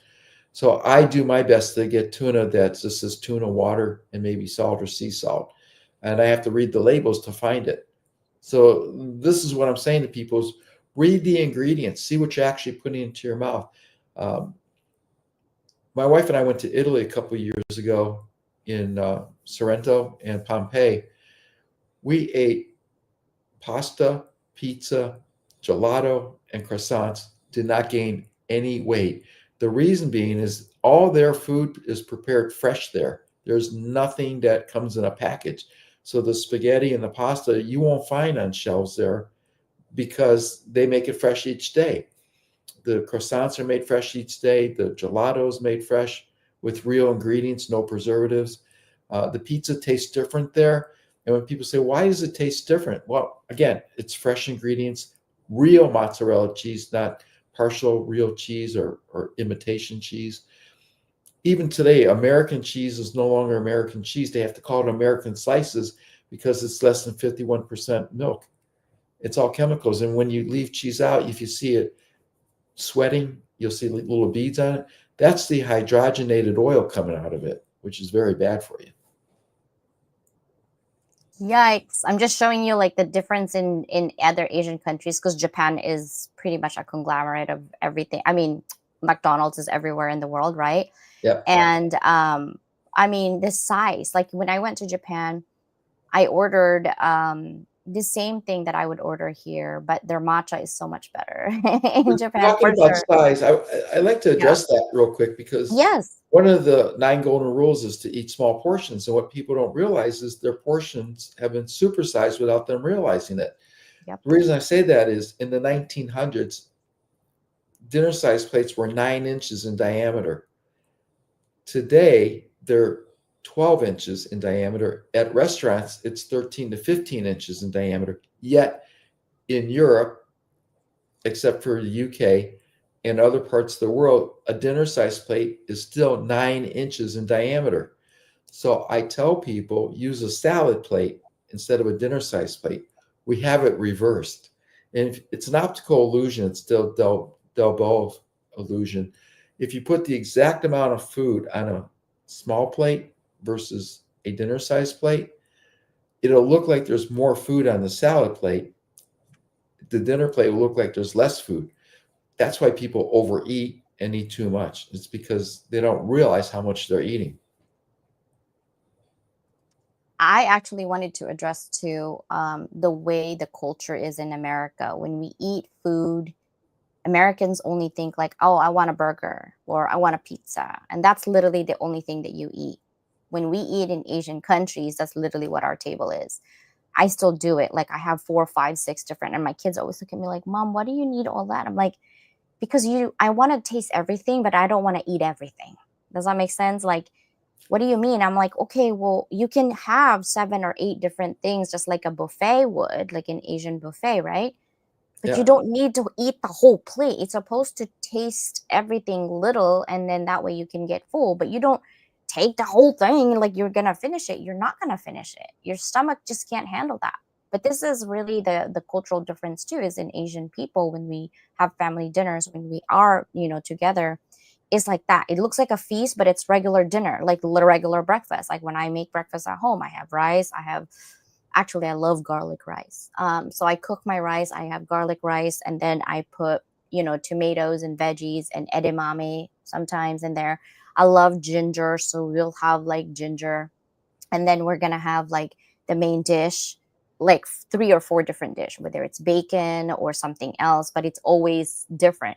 [SPEAKER 3] So I do my best to get tuna that just says tuna, water, and maybe salt or sea salt. And I have to read the labels to find it. So this is what I'm saying to people is read the ingredients, see what you're actually putting into your mouth. Um, my wife and I went to Italy a couple of years ago in Sorrento and Pompeii. We ate pasta, pizza, gelato, and croissants, did not gain any weight. The reason being is all their food is prepared fresh there. There's nothing that comes in a package. So the spaghetti and the pasta you won't find on shelves there because they make it fresh each day. The croissants are made fresh each day. The gelato is made fresh with real ingredients, no preservatives. The pizza tastes different there. And when people say, why does it taste different? Well, again, it's fresh ingredients, real mozzarella cheese, not partial real cheese or imitation cheese. Even today, American cheese is no longer American cheese. They have to call it American slices because it's less than 51% milk. It's all chemicals. And when you leave cheese out, if you see it sweating, you'll see little beads on it. That's the hydrogenated oil coming out of it, which is very bad for you.
[SPEAKER 2] yikes. I'm just showing you like the difference in other Asian countries because Japan is pretty much a conglomerate of everything. I mean, McDonald's is everywhere in the world, right?
[SPEAKER 3] Yep.
[SPEAKER 2] And I mean, the size, like when I went to Japan, I ordered the same thing that I would order here, but their matcha is so much better in Japan
[SPEAKER 3] Talking
[SPEAKER 2] for
[SPEAKER 3] about
[SPEAKER 2] sure.
[SPEAKER 3] size, I like to
[SPEAKER 2] Yeah.
[SPEAKER 3] address that real quick because
[SPEAKER 2] Yes.
[SPEAKER 3] one of the 9 golden rules is to eat small portions. And what people don't realize is their portions have been supersized without them realizing it.
[SPEAKER 2] Yep.
[SPEAKER 3] The reason I say that is in the 1900s, dinner size plates were 9 inches in diameter. Today, they're 12 inches in diameter. At restaurants, it's 13 to 15 inches in diameter. Yet in Europe, except for the UK and other parts of the world, a dinner size plate is still 9 inches in diameter. So I tell people use a salad plate instead of a dinner size plate. We have it reversed. And it's an optical illusion, it's still Delbow illusion. If you put the exact amount of food on a small plate versus a dinner size plate, it'll look like there's more food on the salad plate. The dinner plate will look like there's less food. That's why people overeat and eat too much. It's because they don't realize how much they're eating.
[SPEAKER 2] I actually wanted to address too the way the culture is in America. When we eat food, Americans only think like, oh, I want a burger or I want a pizza. And that's literally the only thing that you eat. When we eat in Asian countries, that's literally what our table is. I still do it. Like I have 4, 5, 6 different, and my kids always look at me like, Mom, why do you need all that? I'm like, because I want to taste everything, but I don't want to eat everything. Does that make sense? Like, what do you mean? I'm like, okay, well, you can have 7 or 8 different things, just like a buffet would, like an Asian buffet, right? But you
[SPEAKER 3] Yeah.
[SPEAKER 2] don't need to eat the whole plate. It's supposed to taste everything little, and then that way you can get full. But you don't take the whole thing like you're gonna finish it. You're not gonna finish it. Your stomach just can't handle that. But this is really the cultural difference too. Is in Asian people when we have family dinners, when we are together, is like that. It looks like a feast, but it's regular dinner, like regular breakfast. Like when I make breakfast at home, I have rice. I love garlic rice. So I cook my rice. I have garlic rice, and then I put tomatoes and veggies and edamame sometimes in there. I love ginger, so we'll have like ginger, and then we're gonna have like the main dish, like 3 or 4 different dish, whether it's bacon or something else, but it's always different.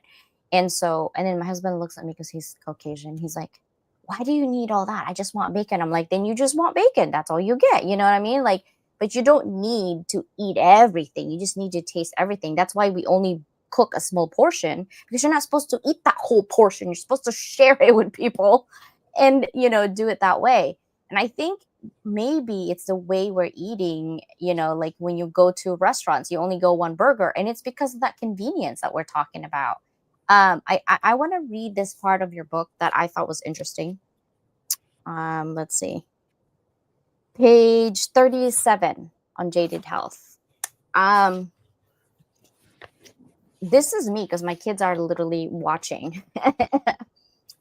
[SPEAKER 2] And then my husband looks at me because he's Caucasian. He's like, why do you need all that? I just want bacon. I'm like, then you just want bacon. That's all you get. You know what I mean? Like, but you don't need to eat everything. You just need to taste everything. That's why we only cook a small portion, because you're not supposed to eat that whole portion. You're supposed to share it with people and, do it that way. And I think maybe it's the way we're eating, like when you go to restaurants, you only go one burger, and it's because of that convenience that we're talking about. I want to read this part of your book that I thought was interesting. Let's see. Page 37 on Jaded Health. This is me because my kids are literally watching.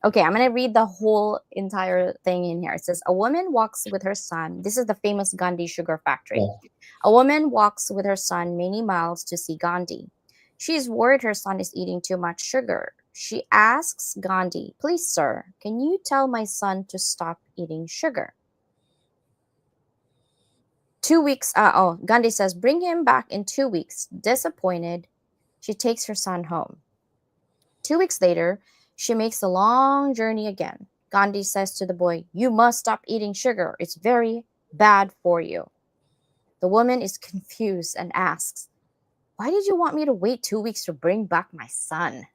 [SPEAKER 2] Okay, I'm going to read the whole entire thing in here. It says, a woman walks with her son. This is the famous Gandhi sugar factory.
[SPEAKER 3] Yeah.
[SPEAKER 2] A woman walks with her son many miles to see Gandhi. She is worried her son is eating too much sugar. She asks Gandhi, please, sir, can you tell my son to stop eating sugar? 2 weeks. Gandhi says, bring him back in 2 weeks. Disappointed, she takes her son home. 2 weeks later, she makes the long journey again. Gandhi says to the boy, you must stop eating sugar. It's very bad for you. The woman is confused and asks, why did you want me to wait 2 weeks to bring back my son?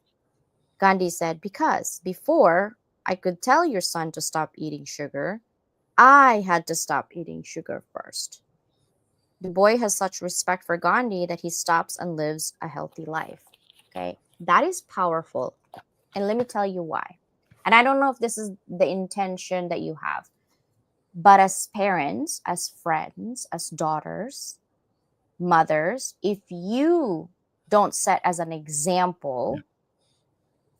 [SPEAKER 2] Gandhi said, because before I could tell your son to stop eating sugar, I had to stop eating sugar first. The boy has such respect for Gandhi that he stops and lives a healthy life. Okay, that is powerful. And let me tell you why. And I don't know if this is the intention that you have, but as parents, as friends, as daughters, mothers, if you don't set as an example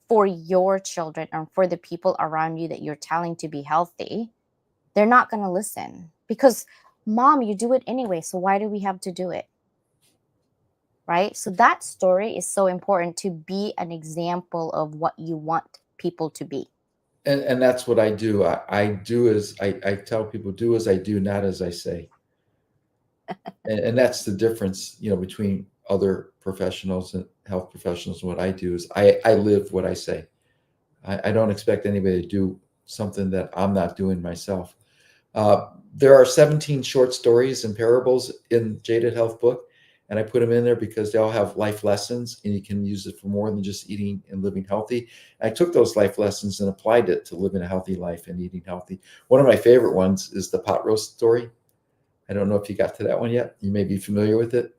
[SPEAKER 2] for your children or for the people around you that you're telling to be healthy, they're not going to listen. Because, Mom, you do it anyway, so why do we have to do it? Right? So that story is so important, to be an example of what you want people to be.
[SPEAKER 3] And that's what I do. I tell people, do as I do, not as I say. And that's the difference, between other professionals and health professionals. And what I do is I live what I say. I don't expect anybody to do something that I'm not doing myself. There are 17 short stories and parables in Jaded Health book, and I put them in there because they all have life lessons, and you can use it for more than just eating and living healthy. I took those life lessons and applied it to living a healthy life and eating healthy. One of my favorite ones is the pot roast story. I don't know if you got to that one yet. You may be familiar with it.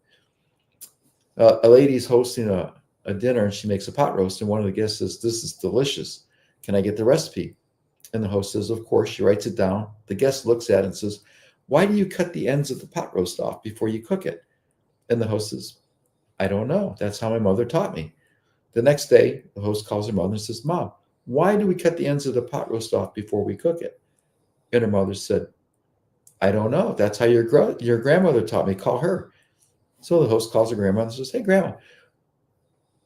[SPEAKER 3] A lady's hosting a dinner, and she makes a pot roast, and one of the guests says, "This is delicious. Can I get the recipe?" And the host says, "Of course." She writes it down. The guest looks at it and says, "Why do you cut the ends of the pot roast off before you cook it?" And the host says, "I don't know. That's how my mother taught me." The next day, the host calls her mother and says, "Mom, why do we cut the ends of the pot roast off before we cook it?" And her mother said, "I don't know. That's how your grandmother taught me. Call her." So the host calls her grandmother and says, "Hey, grandma,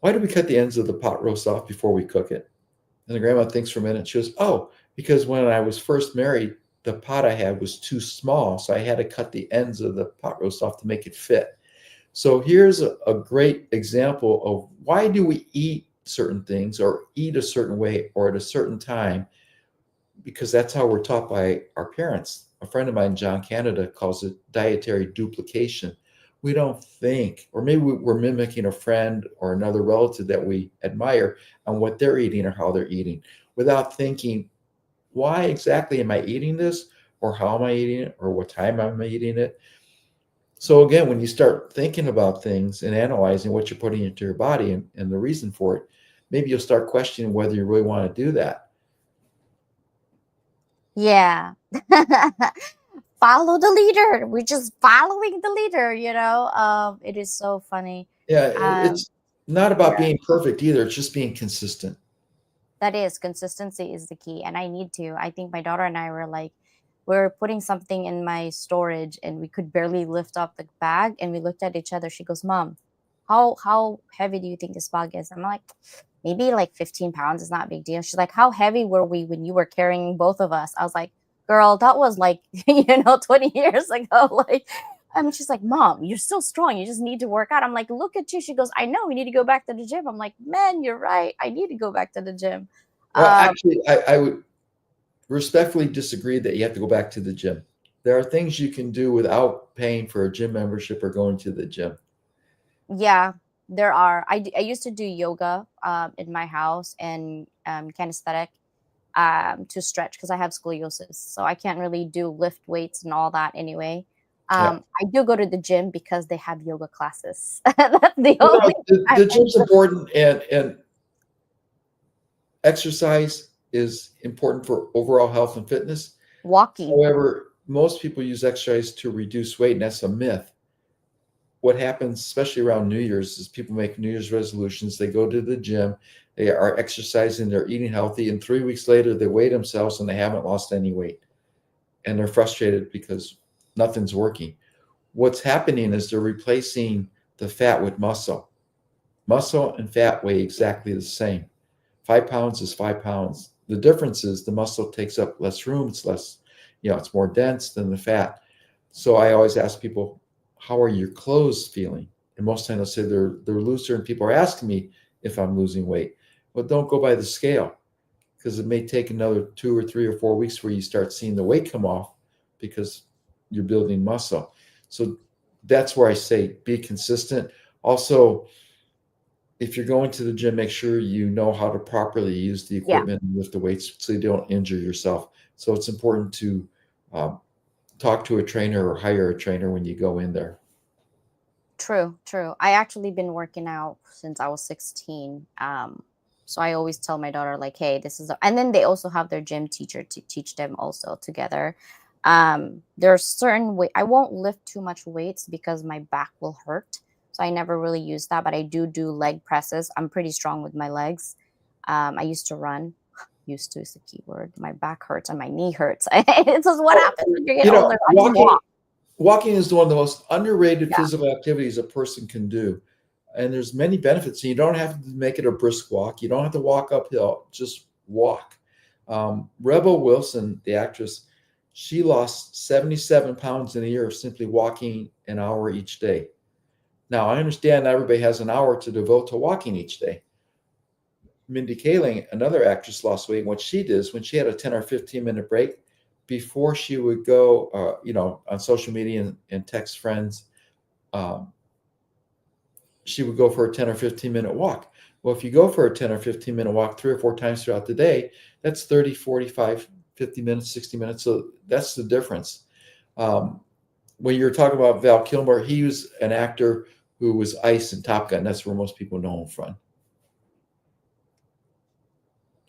[SPEAKER 3] why do we cut the ends of the pot roast off before we cook it?" And the grandma thinks for a minute. She goes, "Oh, because when I was first married, the pot I had was too small. So I had to cut the ends of the pot roast off to make it fit." So here's a great example of why do we eat certain things or eat a certain way or at a certain time, because that's how we're taught by our parents. A friend of mine, John Canada, calls it dietary duplication. We don't think, or maybe we're mimicking a friend or another relative that we admire on what they're eating or how they're eating without thinking, why exactly am I eating this? Or how am I eating it? Or what time am I eating it? So again, when you start thinking about things and analyzing what you're putting into your body and the reason for it, maybe you'll start questioning whether you really want to do that.
[SPEAKER 2] Yeah. Follow the leader. We're just following the leader, you know. It is so funny.
[SPEAKER 3] Yeah,
[SPEAKER 2] Um,
[SPEAKER 3] it's not about
[SPEAKER 2] yeah,
[SPEAKER 3] being perfect either. It's just being consistent.
[SPEAKER 2] that is consistency is the key. And I need to. I think my daughter and I were like, we're putting something in my storage and we could barely lift up the bag and we looked at each other. She goes, "Mom, how heavy do you think this bag is?" I'm like, maybe like 15 pounds is not a big deal. She's like, "How heavy were we when you were carrying both of us?" I was like, "Girl, that was like, 20 years ago." Like, she's like, "Mom, you're still strong. You just need to work out." I'm like, "Look at you." She goes, "I know we need to go back to the gym." I'm like, "Man, you're right. I need to go back to the gym."
[SPEAKER 3] Well,
[SPEAKER 2] Um,
[SPEAKER 3] actually, I would respectfully disagree that you have to go back to the gym. There are things you can do without paying for a gym membership or going to the gym.
[SPEAKER 2] yeah, there are. I used to do yoga in my house and kinesthetic to stretch because I have scoliosis. So I can't really do lift weights and all that anyway.
[SPEAKER 3] Yeah.
[SPEAKER 2] I do go to the gym because they have yoga classes. That's the only
[SPEAKER 3] Well, the
[SPEAKER 2] time I
[SPEAKER 3] gym's
[SPEAKER 2] go.
[SPEAKER 3] important, and exercise is important for overall health and fitness.
[SPEAKER 2] Walking.
[SPEAKER 3] However, most people use exercise to reduce weight, and that's a myth. What happens, especially around New Year's, is people make New Year's resolutions. They go to the gym, they are exercising, they're eating healthy, and 3 weeks later, they weigh themselves and they haven't lost any weight. And they're frustrated because nothing's working. What's happening is they're replacing the fat with muscle. Muscle and fat weigh exactly the same. 5 pounds is 5 pounds. The difference is the muscle takes up less room. It's less, it's more dense than the fat. So I always ask people, how are your clothes feeling? And most times they'll say they're looser, and people are asking me if I'm losing weight. Well, don't go by the scale, because it may take another 2 or 3 or 4 weeks before you start seeing the weight come off because you're building muscle. So that's where I say be consistent. Also, if you're going to the gym, make sure you know how to properly use the
[SPEAKER 2] Yeah,
[SPEAKER 3] equipment and lift the weights so you don't injure yourself. So it's important to um, talk to a trainer or hire a trainer when you go in there.
[SPEAKER 2] true, true. I actually been working out since I was 16. So I always tell my daughter like, "Hey, this is," and then they also have their gym teacher to teach them also together. There's certain way I won't lift too much weights because my back will hurt. So I never really use that, but I do leg presses. I'm pretty strong with my legs. I used to run. Used to is the key word. My back hurts and my knee hurts. It's just what
[SPEAKER 3] Oh,
[SPEAKER 2] happens when you get older. I just
[SPEAKER 3] walking
[SPEAKER 2] walk.
[SPEAKER 3] walking is one of the most underrated
[SPEAKER 2] Yeah.
[SPEAKER 3] physical activities a person can do. And there's many benefits. And you don't have to make it a brisk walk. You don't have to walk uphill. Just walk. Rebel Wilson, the actress, She lost 77 pounds in a year simply walking an hour each day. Now, I understand not everybody has an hour to devote to walking each day. Mindy Kaling, another actress, lost weight. What she did is when she had a 10 or 15-minute break, before she would go, on social media and text friends, um, she would go for a 10 or 15-minute walk. Well, if you go for a 10 or 15-minute walk 3 or 4 times throughout the day, that's 30, 45, 50 minutes, 60 minutes. So that's the difference. Um, when you're talking about Val Kilmer, he was an actor who was Ice in Top Gun. That's where most people know him from.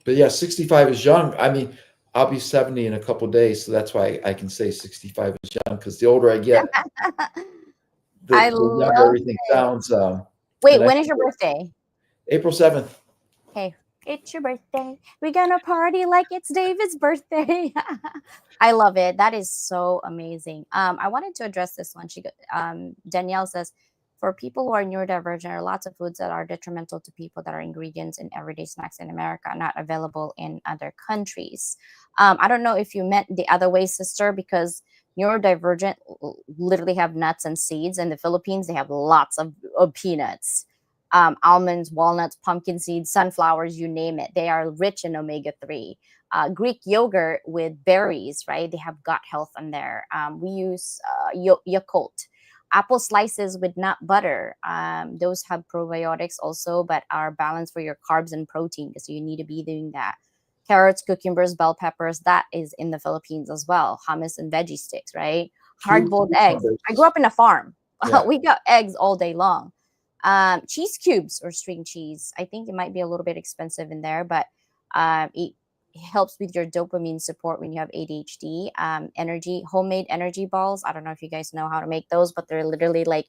[SPEAKER 3] But yeah, 65 is young. I mean, I'll be 70 in a couple of days, so that's why I can say 65 is young. Because the older I get,
[SPEAKER 2] I
[SPEAKER 3] the younger
[SPEAKER 2] love
[SPEAKER 3] everything
[SPEAKER 2] it.
[SPEAKER 3] sounds.
[SPEAKER 2] Wait,
[SPEAKER 3] And I
[SPEAKER 2] when is your birthday?
[SPEAKER 3] April 7th.
[SPEAKER 2] Hey, it's your birthday. We're gonna party like it's David's birthday. I love it. That is so amazing. I wanted to address this one. Danielle says, for people who are neurodivergent, there are lots of foods that are detrimental to people that are ingredients in everyday snacks in America, not available in other countries. I don't know if you meant the other way, sister, because neurodivergent literally have nuts and seeds. In the Philippines, they have lots of peanuts, almonds, walnuts, pumpkin seeds, sunflowers, you name it. They are rich in omega 3. Greek yogurt with berries, right? They have gut health in there. We use Yakult. Apple slices with nut butter. Those have probiotics also, but are balanced for your carbs and protein. So you need to be doing that. Carrots, cucumbers, bell peppers, that is in the Philippines as well. Hummus and veggie sticks, right? Hard boiled eggs. I grew up in a farm.
[SPEAKER 3] Yeah.
[SPEAKER 2] We got eggs all day long. Cheese cubes or string cheese. I think it might be a little bit expensive in there, but it helps with your dopamine support when you have ADHD. Homemade energy balls. I don't know if you guys know how to make those, but they're literally like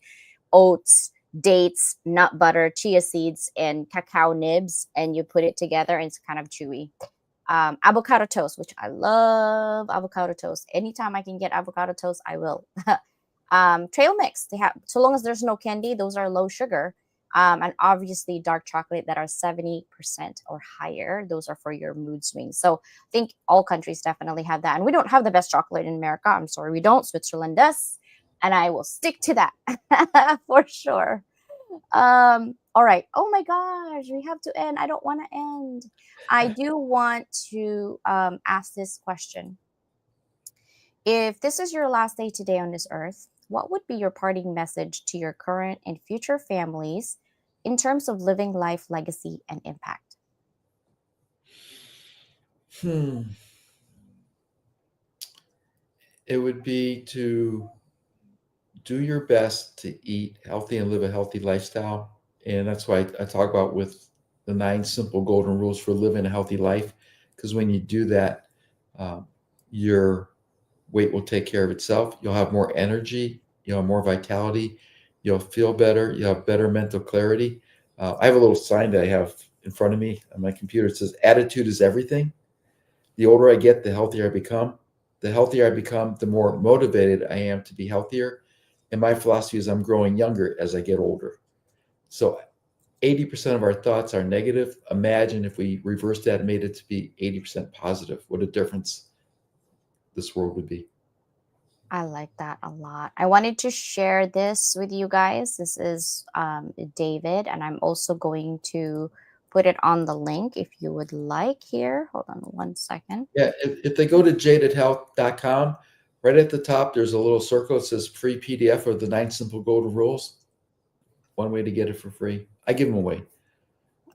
[SPEAKER 2] oats, dates, nut butter, chia seeds, and cacao nibs, and you put it together, and it's kind of chewy. Avocado toast, which I love avocado toast. Anytime I can get avocado toast, I will. Trail mix, they have, so long as there's no candy, those are low sugar. And obviously dark chocolate that are 70% or higher, those are for your mood swings. So I think all countries definitely have that, and we don't have the best chocolate in America. I'm sorry, we don't. Switzerland does, and I will stick to that for sure. All right, oh my gosh, we have to end. I don't want to end. I do want to ask this question. If this is your last day today on this earth, what would be your parting message to your current and future families in terms of living life, legacy, and impact?
[SPEAKER 3] Hmm. It would be to do your best to eat healthy and live a healthy lifestyle. And that's why I talk about with the 9 simple golden rules for living a healthy life. Because when you do that, your weight will take care of itself. You'll have more energy, you'll have more vitality, you'll feel better, you'll have better mental clarity. I have a little sign that I have in front of me on my computer. It says, attitude is everything. The older I get, the healthier I become. The healthier I become, the more motivated I am to be healthier. And my philosophy is I'm growing younger as I get older. So 80% of our thoughts are negative. Imagine if we reversed that and made it to be 80% positive. What a difference this world would be.
[SPEAKER 2] I like that a lot. I wanted to share this with you guys. This is David, and I'm also going to put it on the link if you would like here. Hold on 1 second.
[SPEAKER 3] Yeah, if they go to jadedhealth.com, right at the top, there's a little circle. It says free PDF of the 9 simple golden rules. One way to get it for free. I give them away.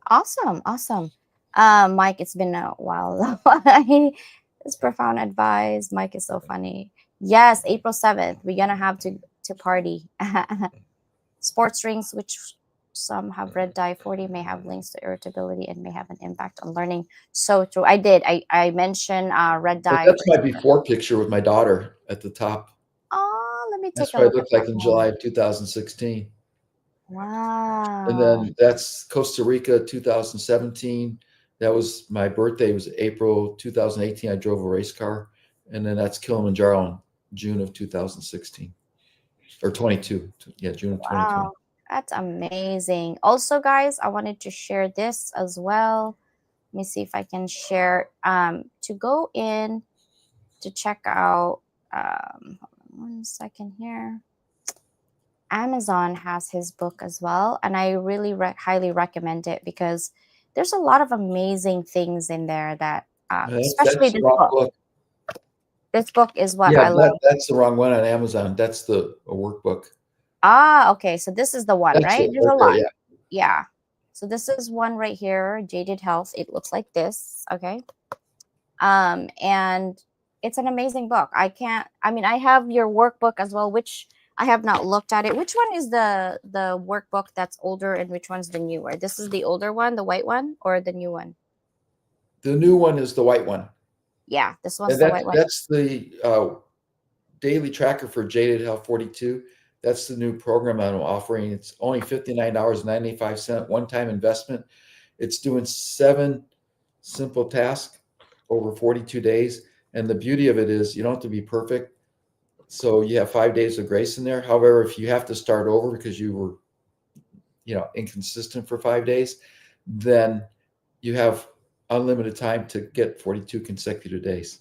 [SPEAKER 2] Awesome, awesome. Mike, it's been a while. It's profound advice. Mike is so funny. Yes, April 7th, we're gonna have to party. Sports drinks, which some have red dye 40, may have links to irritability and may have an impact on learning. So true. I mentioned red
[SPEAKER 3] But
[SPEAKER 2] dye.
[SPEAKER 3] that's my before picture with my daughter at the top.
[SPEAKER 2] Oh, let me
[SPEAKER 3] That's
[SPEAKER 2] take a
[SPEAKER 3] what I
[SPEAKER 2] look at
[SPEAKER 3] looked
[SPEAKER 2] that
[SPEAKER 3] like in
[SPEAKER 2] one.
[SPEAKER 3] July of 2016. And
[SPEAKER 2] Wow.
[SPEAKER 3] then that's Costa Rica 2017. That was my birthday, was April 2018. I drove a race car. And then that's Kilimanjaro in June of 2016 or 22. Yeah, June of 2020.
[SPEAKER 2] Wow. That's amazing. Also, guys, I wanted to share this as well. Let me see if I can share to go in. to check out, hold on 1 second here. Amazon has his book as well, and I really highly recommend it because there's a lot of amazing things in there that, especially
[SPEAKER 3] That's the
[SPEAKER 2] this
[SPEAKER 3] wrong
[SPEAKER 2] book.
[SPEAKER 3] book.
[SPEAKER 2] This book is what
[SPEAKER 3] Yeah,
[SPEAKER 2] I love.
[SPEAKER 3] that's the wrong one on Amazon. That's the a workbook.
[SPEAKER 2] Ah, okay. So this is the one,
[SPEAKER 3] That's
[SPEAKER 2] right?
[SPEAKER 3] it
[SPEAKER 2] There's
[SPEAKER 3] right
[SPEAKER 2] a
[SPEAKER 3] there.
[SPEAKER 2] lot.
[SPEAKER 3] Yeah.
[SPEAKER 2] Yeah. So this is one right here, Jaded Health. It looks like this. Okay. And it's an amazing book. I mean, I have your workbook as well, which I have not looked at it. Which one is the workbook that's older and which one's the newer? This is the older one, the white one, or the new one?
[SPEAKER 3] The new one is the white one.
[SPEAKER 2] Yeah, this one's
[SPEAKER 3] And
[SPEAKER 2] the white one.
[SPEAKER 3] that's the daily tracker for Jaded Health 42. That's the new program I'm offering. It's only $59.95 one-time investment. It's doing 7 simple tasks over 42 days. And the beauty of it is you don't have to be perfect. So you have 5 days of grace in there. However, if you have to start over because you were, inconsistent for 5 days, then you have unlimited time to get 42 consecutive days.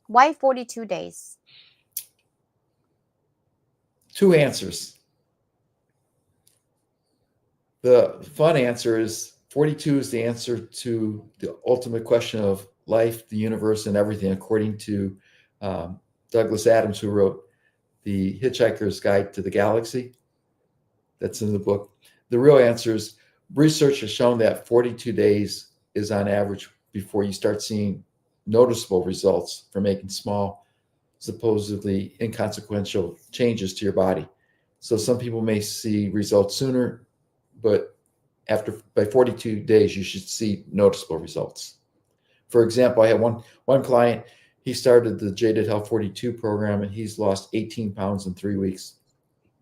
[SPEAKER 2] Why 42 days?
[SPEAKER 3] 2 answers. The fun answer is 42 is the answer to the ultimate question of life, the universe, and everything, according to Douglas Adams, who wrote The Hitchhiker's Guide to the Galaxy. That's in the book. The real answer is research has shown that 42 days is on average before you start seeing noticeable results from making small, supposedly inconsequential changes to your body. So some people may see results sooner, but by 42 days, you should see noticeable results. For example, I had one client. He started the Jaded Health 42 program, and he's lost 18 pounds in 3 weeks.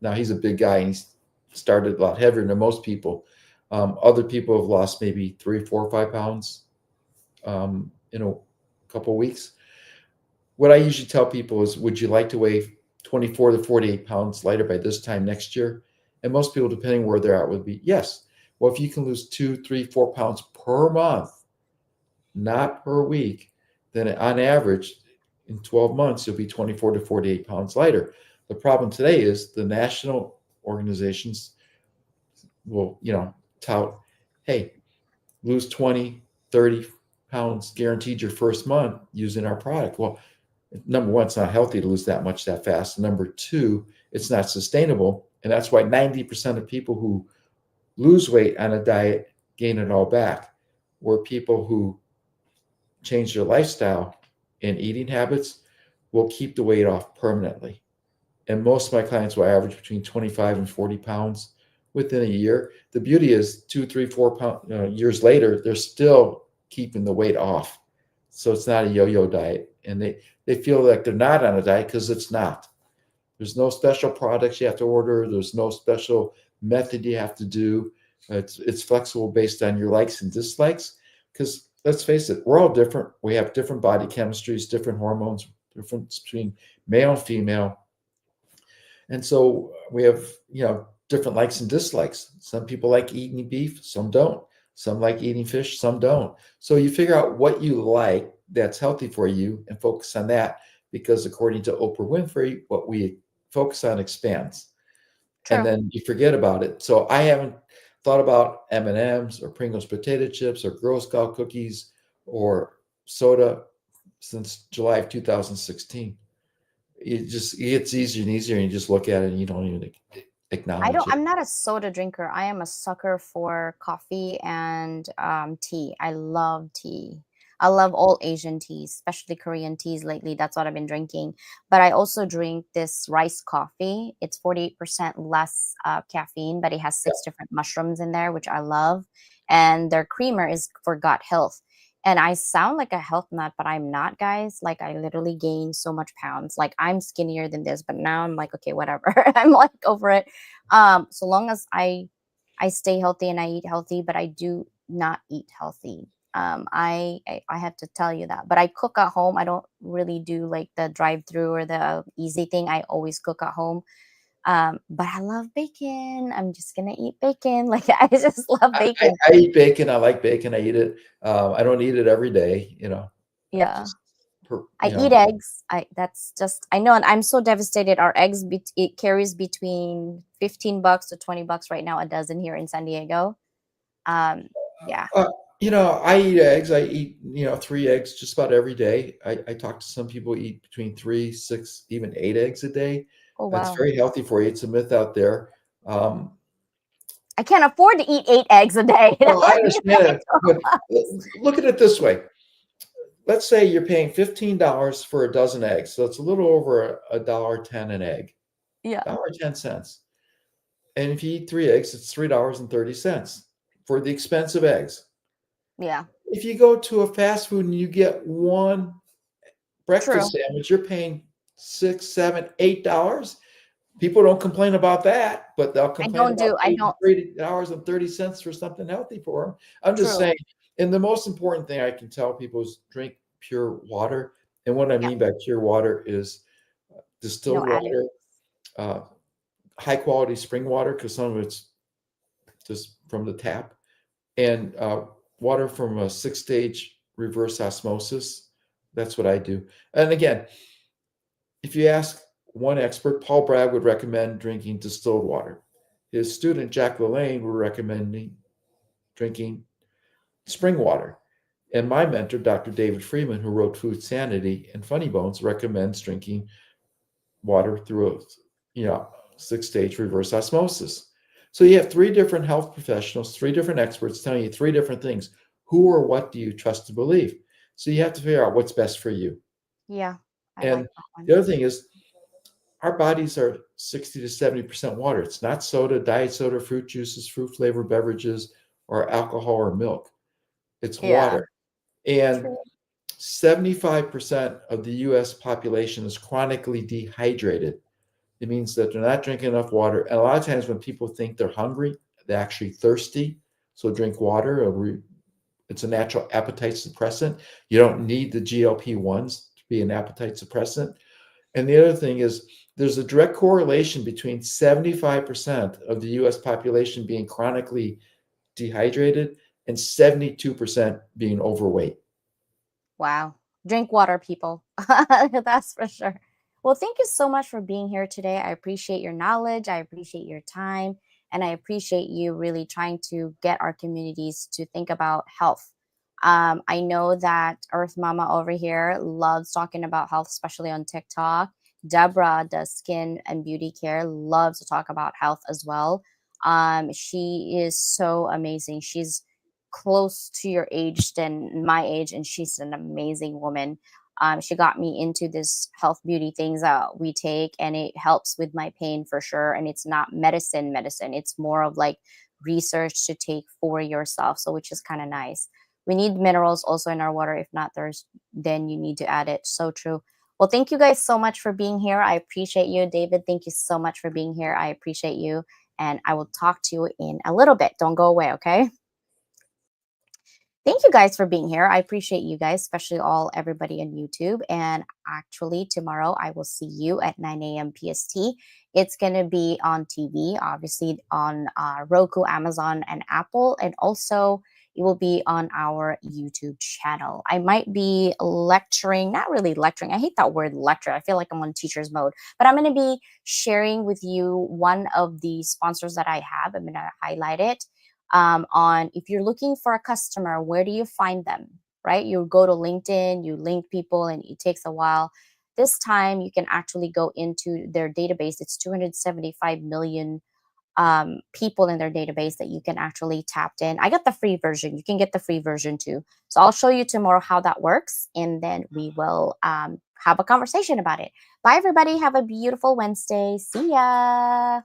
[SPEAKER 3] Now he's a big guy, and he's started a lot heavier than most people. Other people have lost maybe 3, 4, 5 pounds in a couple of weeks. What I usually tell people is, would you like to weigh 24 to 48 pounds lighter by this time next year? And most people, depending where they're at, would be yes. Well, if you can lose 2, 3, 4 pounds per month, not per week, then on average, in 12 months, you'll be 24 to 48 pounds lighter. The problem today is the national organizations will, tout, hey, lose 20, 30 pounds guaranteed your first month using our product. Well, number one, it's not healthy to lose that much that fast. Number two, it's not sustainable. And that's why 90% of people who lose weight on a diet gain it all back, where people who change their lifestyle and eating habits will keep the weight off permanently. And most of my clients will average between 25 and 40 pounds within a year. The beauty is 2, 3, 4 years later, they're still keeping the weight off. So it's not a yo-yo diet. And they feel like they're not on a diet because it's not. There's no special products you have to order. There's no special method you have to do. It's flexible based on your likes and dislikes. Because let's face it, we're all different. We have different body chemistries, different hormones, difference between male and female. And so we have, different likes and dislikes. Some people like eating beef, some don't. Some like eating fish, some don't. So you figure out what you like that's healthy for you and focus on that, because according to Oprah Winfrey, what we focus on expands. And
[SPEAKER 2] True.
[SPEAKER 3] then you forget about it. So I haven't thought about M&Ms or Pringles potato chips or Girl Scout cookies or soda since July of 2016. It gets easier and easier, and you just look at it and you don't even acknowledge it.
[SPEAKER 2] I'm not a soda drinker. I am a sucker for coffee and tea. I love tea. I love all Asian teas, especially Korean teas lately. That's what I've been drinking. But I also drink this rice coffee. It's 48% less caffeine, but it has 6 different mushrooms in there, which I love. And their creamer is for gut health. And I sound like a health nut, but I'm not, guys. Like, I literally gained so much pounds. Like, I'm skinnier than this, but now I'm like, okay, whatever. I'm like over it. So long as I stay healthy and I eat healthy, but I do not eat healthy. I have to tell you that. But I cook at home. I don't really do like the drive-through or the easy thing. I always cook at home. But I love bacon. I'm just gonna eat bacon. Like, I just love
[SPEAKER 3] I,
[SPEAKER 2] bacon.
[SPEAKER 3] I eat bacon. I like bacon. I eat it. I don't eat it every day.
[SPEAKER 2] Yeah.
[SPEAKER 3] Just per,
[SPEAKER 2] I eat eggs. That's just I know, and I'm so devastated. Our eggs it carries between $15 to $20 right now a dozen here in San Diego. Um, yeah.
[SPEAKER 3] Uh, I eat eggs. I eat, 3 eggs just about every day. I talk to some people who eat between 3, 6, even 8 eggs a day.
[SPEAKER 2] Oh
[SPEAKER 3] It's
[SPEAKER 2] wow.
[SPEAKER 3] very healthy for you. It's a myth out there. Um,
[SPEAKER 2] I can't afford to eat 8 eggs a day. That
[SPEAKER 3] well, I
[SPEAKER 2] would be
[SPEAKER 3] understand
[SPEAKER 2] way
[SPEAKER 3] it, but look at it this way. Let's say you're paying $15 for a dozen eggs, so it's a little over a dollar ten an egg,
[SPEAKER 2] yeah.
[SPEAKER 3] $1.10. And if you eat 3 eggs, it's $3.30 for the expensive eggs.
[SPEAKER 2] Yeah.
[SPEAKER 3] If you go to a fast food and you get one
[SPEAKER 2] True.
[SPEAKER 3] breakfast sandwich, you're paying $6, $7, $8. People don't complain about that, but they'll complain about
[SPEAKER 2] I
[SPEAKER 3] paying
[SPEAKER 2] don't
[SPEAKER 3] $3.30 for something healthy for them. I'm just
[SPEAKER 2] true.
[SPEAKER 3] saying, and the most important thing I can tell people is drink pure water. And what I
[SPEAKER 2] Yeah.
[SPEAKER 3] mean by pure water is
[SPEAKER 2] No
[SPEAKER 3] distilled
[SPEAKER 2] additives.
[SPEAKER 3] water, uh, high quality spring water, because some of it's just from the tap, and water from a 6-stage reverse osmosis. That's what I do. And again, if you ask one expert, Paul Bragg would recommend drinking distilled water. His student, Jack LaLanne, would recommend drinking spring water. And my mentor, Dr. David Freeman, who wrote Food Sanity and Funny Bones, recommends drinking water through a 6-stage reverse osmosis. So you have 3 different health professionals, 3 different experts telling you 3 different things. Who or what do you trust to believe? So you have to figure out what's best for you.
[SPEAKER 2] Yeah. I like
[SPEAKER 3] And
[SPEAKER 2] that one.
[SPEAKER 3] the other thing is, our bodies are 60 to 70% water. It's not soda, diet soda, fruit juices, fruit flavored beverages, or alcohol or milk. It's
[SPEAKER 2] Yeah.
[SPEAKER 3] water. And
[SPEAKER 2] True.
[SPEAKER 3] 75% of the US population is chronically dehydrated. It means that they're not drinking enough water. And a lot of times when people think they're hungry, they're actually thirsty. So drink water. It's a natural appetite suppressant. You don't need the GLP-1s to be an appetite suppressant. And the other thing is, there's a direct correlation between 75% of the US population being chronically dehydrated and 72% being overweight.
[SPEAKER 2] Wow. Drink water, people. That's for sure. Well, thank you so much for being here today. I appreciate your knowledge. I appreciate your time. And I appreciate you really trying to get our communities to think about health. I know that Earth Mama over here loves talking about health, especially on TikTok. Deborah does skin and beauty care, loves to talk about health as well. She is so amazing. She's close to your age than my age, and she's an amazing woman. She got me into this health beauty things that we take, and it helps with my pain for sure. And it's not medicine. It's more of like research to take for yourself. So which is kind of nice. We need minerals also in our water. If not, then you need to add it. So true. Well, thank you guys so much for being here. I appreciate you, David. Thank you so much for being here. I appreciate you. And I will talk to you in a little bit. Don't go away, okay? Thank you guys for being here. I appreciate you guys, especially everybody on YouTube. And actually, tomorrow I will see you at 9 a.m. PST. It's going to be on TV, obviously on Roku, Amazon, and Apple. And also, it will be on our YouTube channel. I might be lecturing, not really lecturing. I hate that word lecture. I feel like I'm on teacher's mode. But I'm going to be sharing with you one of the sponsors that I have. I'm going to highlight it on if you're looking for a customer, where do you find them? Right? You go to LinkedIn, you link people, and it takes a while. This time, you can actually go into their database. It's 275 million people in their database that you can actually tap in. I got the free version. You can get the free version too. So I'll show you tomorrow how that works, and then we will have a conversation about it. Bye, everybody. Have a beautiful Wednesday. See ya.